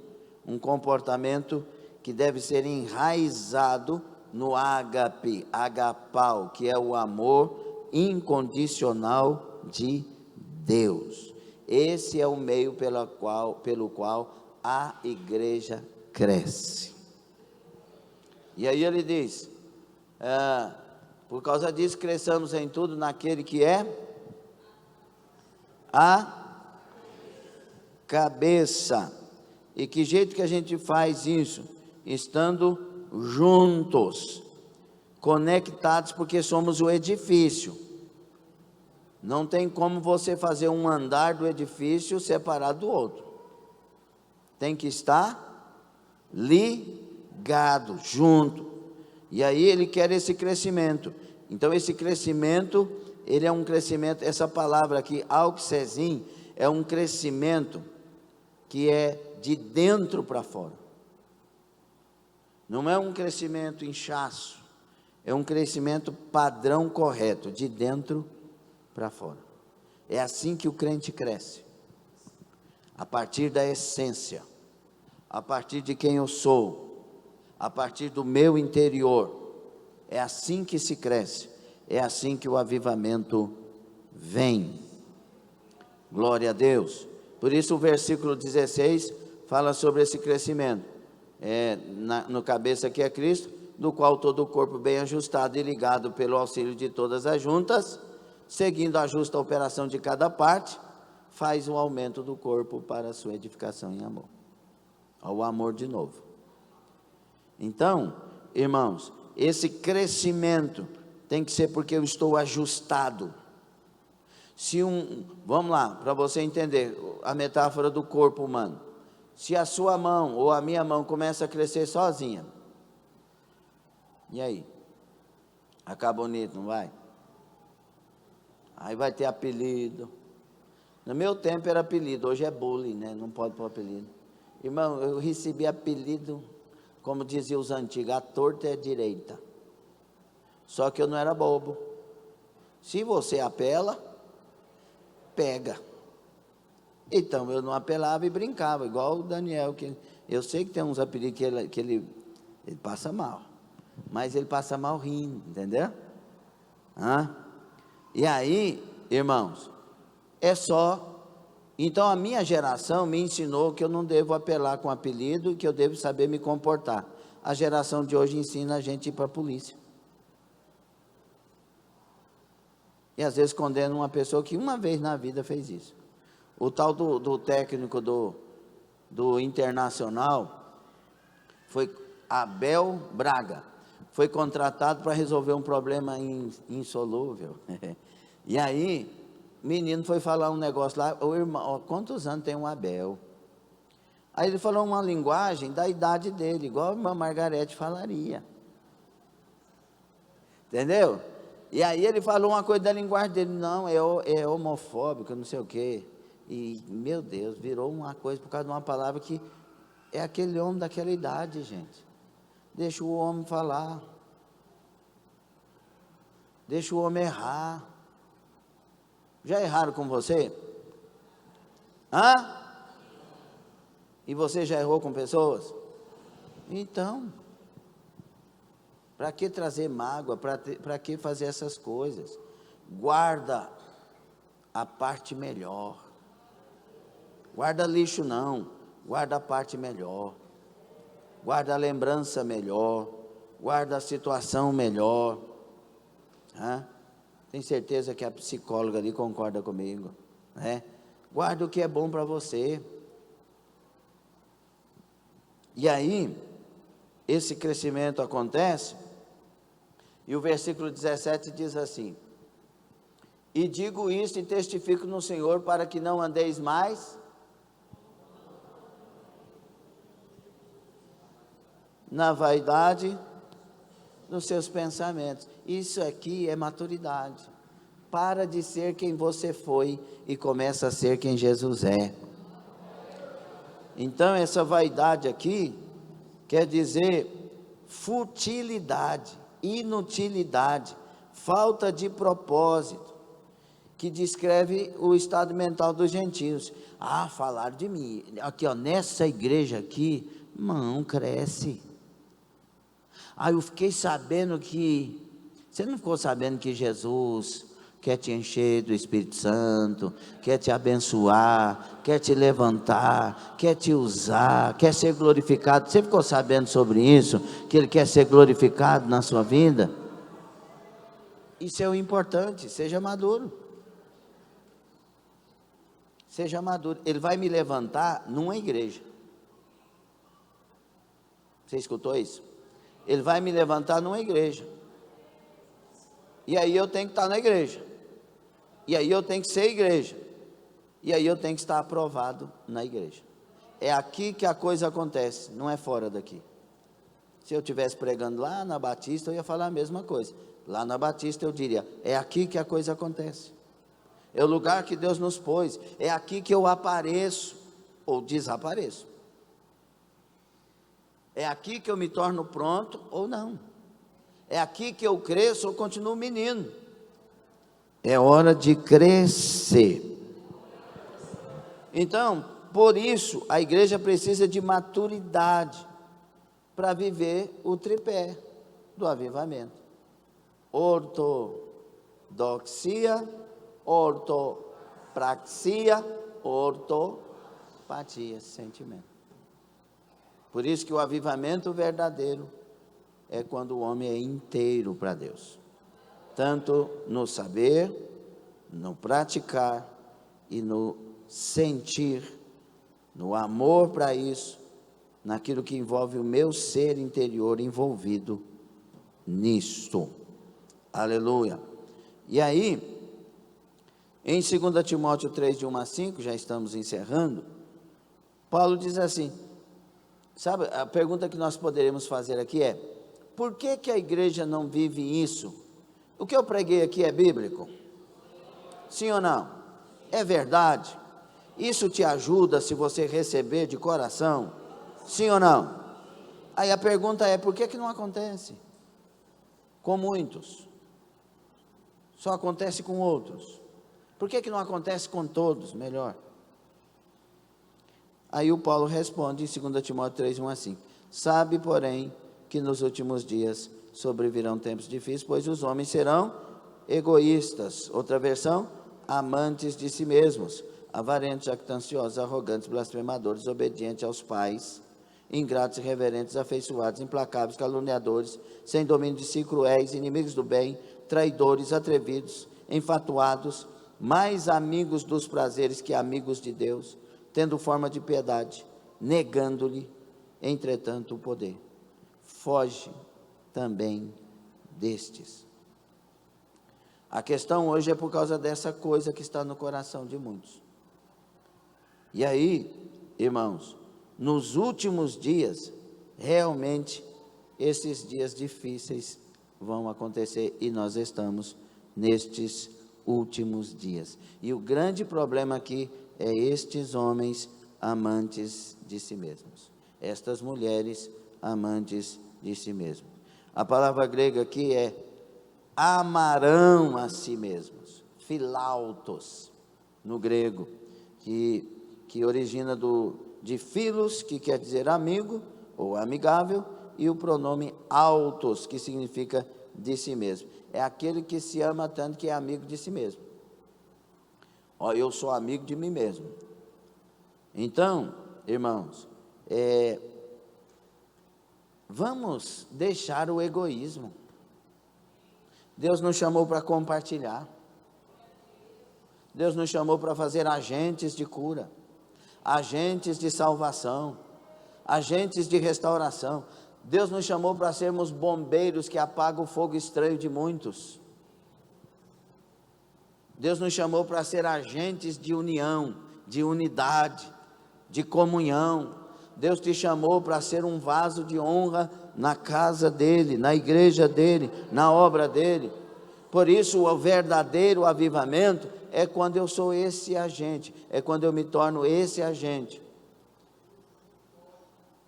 um comportamento que deve ser enraizado no ágape, agapau, que é o amor incondicional de Deus. Esse é o meio pelo qual a igreja cresce. E aí ele diz, por causa disso cresçamos em tudo naquele que é a cabeça. E que jeito que a gente faz isso? Estando juntos, conectados, porque somos o edifício. Não tem como você fazer um andar do edifício separado do outro. Tem que estar ligado, junto. E aí ele quer esse crescimento. Então esse crescimento, ele é um crescimento, essa palavra aqui, auxesim, é um crescimento que é de dentro para fora. Não é um crescimento inchaço, é um crescimento padrão correto, de dentro para fora. É assim que o crente cresce, a partir da essência, a partir de quem eu sou, a partir do meu interior. É assim que se cresce, é assim que o avivamento vem. Glória a Deus. Por isso o versículo 16 fala sobre esse crescimento. No cabeça que é Cristo, do qual todo o corpo bem ajustado e ligado pelo auxílio de todas as juntas, seguindo a justa operação de cada parte, faz o aumento do corpo para a sua edificação em amor. Ao amor de novo. Então, irmãos, esse crescimento tem que ser porque eu estou ajustado. Vamos lá, para você entender a metáfora do corpo humano. Se a sua mão ou a minha mão começa a crescer sozinha, e aí? Acaba bonito, não vai? Aí vai ter apelido. No meu tempo era apelido, hoje é bullying, né? Não pode pôr apelido. Irmão, eu recebi apelido, como diziam os antigos, a torta é a direita. Só que eu não era bobo. Se você apela, pega. Então eu não apelava e brincava, igual o Daniel, que eu sei que tem uns apelidos que ele passa mal, mas ele passa mal rindo, entendeu? E aí, irmãos, então a minha geração me ensinou que eu não devo apelar com apelido, que eu devo saber me comportar. A geração de hoje ensina a gente a ir para a polícia. E às vezes condena uma pessoa que uma vez na vida fez isso. O tal do técnico do Internacional foi Abel Braga. Foi contratado para resolver um problema insolúvel. E aí, o menino foi falar um negócio lá, o irmão, quantos anos tem um Abel? Aí ele falou uma linguagem da idade dele, igual a irmã Margarete falaria. Entendeu? E aí ele falou uma coisa da linguagem dele, não, é homofóbico, não sei o quê. E, meu Deus, virou uma coisa por causa de uma palavra que é aquele homem daquela idade, gente. Deixa o homem falar. Deixa o homem errar. Já erraram com você? E você já errou com pessoas? Então, para que trazer mágoa? Para que fazer essas coisas? Guarda a parte melhor. Guarda lixo não, guarda a parte melhor. Guarda a lembrança melhor. Guarda a situação melhor. Tenho certeza que a psicóloga ali concorda comigo, né? Guarda o que é bom para você. E aí, esse crescimento acontece, e o versículo 17 diz assim: e digo isto e testifico no Senhor, para que não andeis mais na vaidade dos seus pensamentos. Isso aqui é maturidade. Para de ser quem você foi e começa a ser quem Jesus é. Então essa vaidade aqui quer dizer futilidade, inutilidade, falta de propósito, que descreve o estado mental dos gentios. Falaram de mim, aqui nessa igreja aqui, não cresce. Eu fiquei sabendo que, você não ficou sabendo que Jesus quer te encher do Espírito Santo, quer te abençoar, quer te levantar, quer te usar, quer ser glorificado? Você ficou sabendo sobre isso? Que Ele quer ser glorificado na sua vida? Isso é o importante, seja maduro. Seja maduro. Ele vai me levantar numa igreja. Você escutou isso? Ele vai me levantar numa igreja. E aí eu tenho que estar na igreja. E aí eu tenho que ser igreja. E aí eu tenho que estar aprovado na igreja. É aqui que a coisa acontece, não é fora daqui. Se eu estivesse pregando lá na Batista, eu ia falar a mesma coisa. Lá na Batista eu diria, é aqui que a coisa acontece. É o lugar que Deus nos pôs. É aqui que eu apareço ou desapareço. É aqui que eu me torno pronto ou não. É aqui que eu cresço ou continuo menino. É hora de crescer. Então, por isso, a igreja precisa de maturidade para viver o tripé do avivamento: ortodoxia, ortopraxia, ortopatia, sentimento. Por isso que o avivamento verdadeiro é quando o homem é inteiro para Deus, tanto no saber, no praticar e no sentir, no amor para isso, naquilo que envolve o meu ser interior envolvido nisto. Aleluia. E aí, em 2 Timóteo 3, de 1 a 5, já estamos encerrando, Paulo diz assim, sabe, a pergunta que nós poderemos fazer aqui é: por que que a igreja não vive isso? O que eu preguei aqui é bíblico? Sim ou não? É verdade? Isso te ajuda se você receber de coração? Sim ou não? Aí a pergunta é: por que que não acontece com muitos? Só acontece com outros. Por que que não acontece com todos? Melhor. Aí o Paulo responde em 2 Timóteo 3, 1 a 5. Sabe, porém, que nos últimos dias sobrevirão tempos difíceis, pois os homens serão egoístas. Outra versão: amantes de si mesmos, avarentos, jactanciosos, arrogantes, blasfemadores, obedientes aos pais, ingratos, irreverentes, afeiçoados, implacáveis, caluniadores, sem domínio de si, cruéis, inimigos do bem, traidores, atrevidos, enfatuados, mais amigos dos prazeres que amigos de Deus, tendo forma de piedade, negando-lhe, entretanto, o poder. Foge também destes. A questão hoje é por causa dessa coisa que está no coração de muitos. E aí, irmãos, nos últimos dias, realmente, esses dias difíceis vão acontecer e nós estamos nestes últimos dias. E o grande problema aqui é estes homens amantes de si mesmos, estas mulheres amantes de si mesmos. A palavra grega aqui é amarão a si mesmos, philautos, no grego, que origina de philos, que quer dizer amigo ou amigável, e o pronome autos, que significa de si mesmo. É aquele que se ama tanto que é amigo de si mesmo. Ó, eu sou amigo de mim mesmo. Então, irmãos, vamos deixar o egoísmo. Deus nos chamou para compartilhar. Deus nos chamou para fazer agentes de cura, agentes de salvação, agentes de restauração. Deus nos chamou para sermos bombeiros que apagam o fogo estranho de muitos. Deus nos chamou para ser agentes de união, de unidade, de comunhão. Deus te chamou para ser um vaso de honra na casa dele, na igreja dele, na obra dele. Por isso, o verdadeiro avivamento é quando eu sou esse agente, é quando eu me torno esse agente.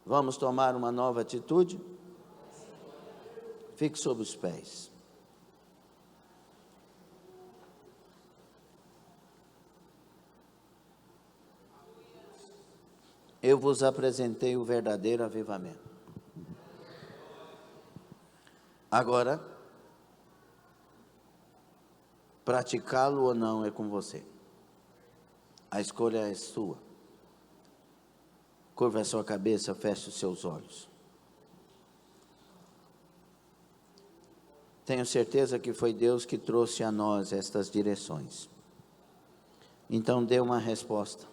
Vamos tomar uma nova atitude? Fique sobre os pés. Eu vos apresentei o verdadeiro avivamento. Agora, praticá-lo ou não é com você. A escolha é sua. Curva a sua cabeça, feche os seus olhos. Tenho certeza que foi Deus que trouxe a nós estas direções. Então dê uma resposta.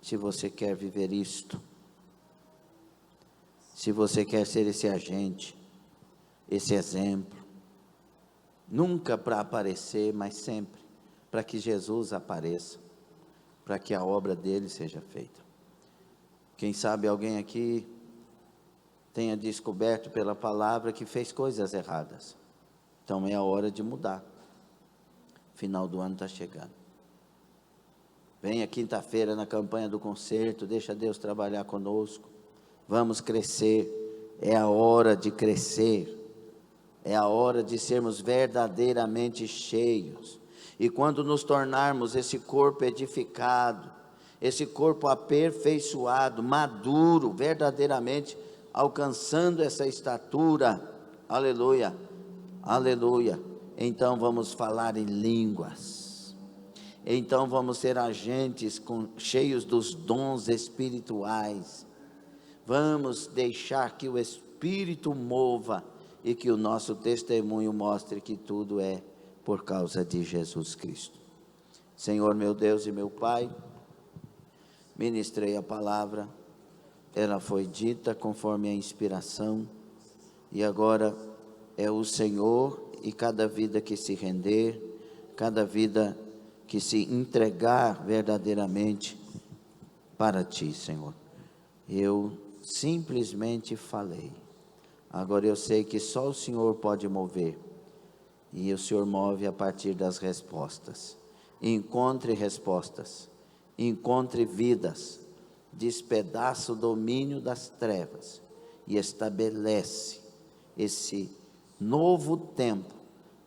Se você quer viver isto, se você quer ser esse agente, esse exemplo, nunca para aparecer, mas sempre para que Jesus apareça, para que a obra dele seja feita. Quem sabe alguém aqui tenha descoberto pela palavra que fez coisas erradas, então é a hora de mudar. Final do ano está chegando. Venha quinta-feira na campanha do concerto, deixa Deus trabalhar conosco. Vamos crescer, é a hora de crescer. É a hora de sermos verdadeiramente cheios. E quando nos tornarmos esse corpo edificado, esse corpo aperfeiçoado, maduro, verdadeiramente alcançando essa estatura, aleluia, aleluia, então vamos falar em línguas, então vamos ser agentes cheios dos dons espirituais, vamos deixar que o Espírito mova e que o nosso testemunho mostre que tudo é por causa de Jesus Cristo. Senhor meu Deus e meu Pai, ministrei a palavra, ela foi dita conforme a inspiração, e agora é o Senhor e cada vida que se render, cada vida que se entregar verdadeiramente para Ti, Senhor. Eu simplesmente falei, agora eu sei que só o Senhor pode mover, e o Senhor move a partir das respostas. Encontre respostas, encontre vidas, despedaça o domínio das trevas e estabelece esse novo tempo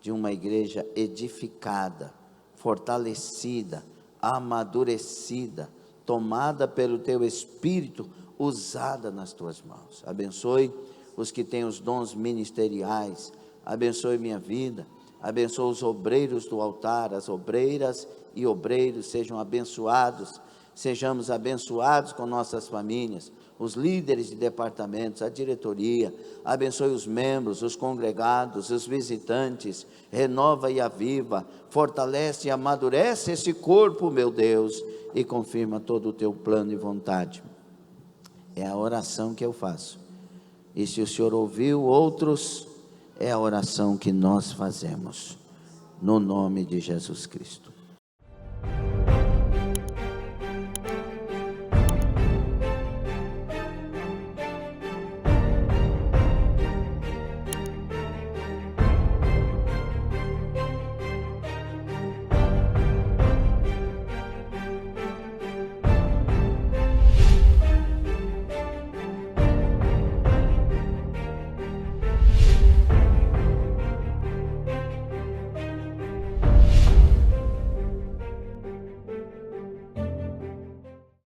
de uma igreja edificada, fortalecida, amadurecida, tomada pelo Teu Espírito, usada nas Tuas mãos. Abençoe os que têm os dons ministeriais, abençoe minha vida, abençoe os obreiros do altar, as obreiras e obreiros sejam abençoados, sejamos abençoados com nossas famílias, os líderes de departamentos, a diretoria, abençoe os membros, os congregados, os visitantes, renova e aviva, fortalece e amadurece esse corpo, meu Deus, e confirma todo o Teu plano e vontade. É a oração que eu faço, e se o Senhor ouviu outros, é a oração que nós fazemos, no nome de Jesus Cristo.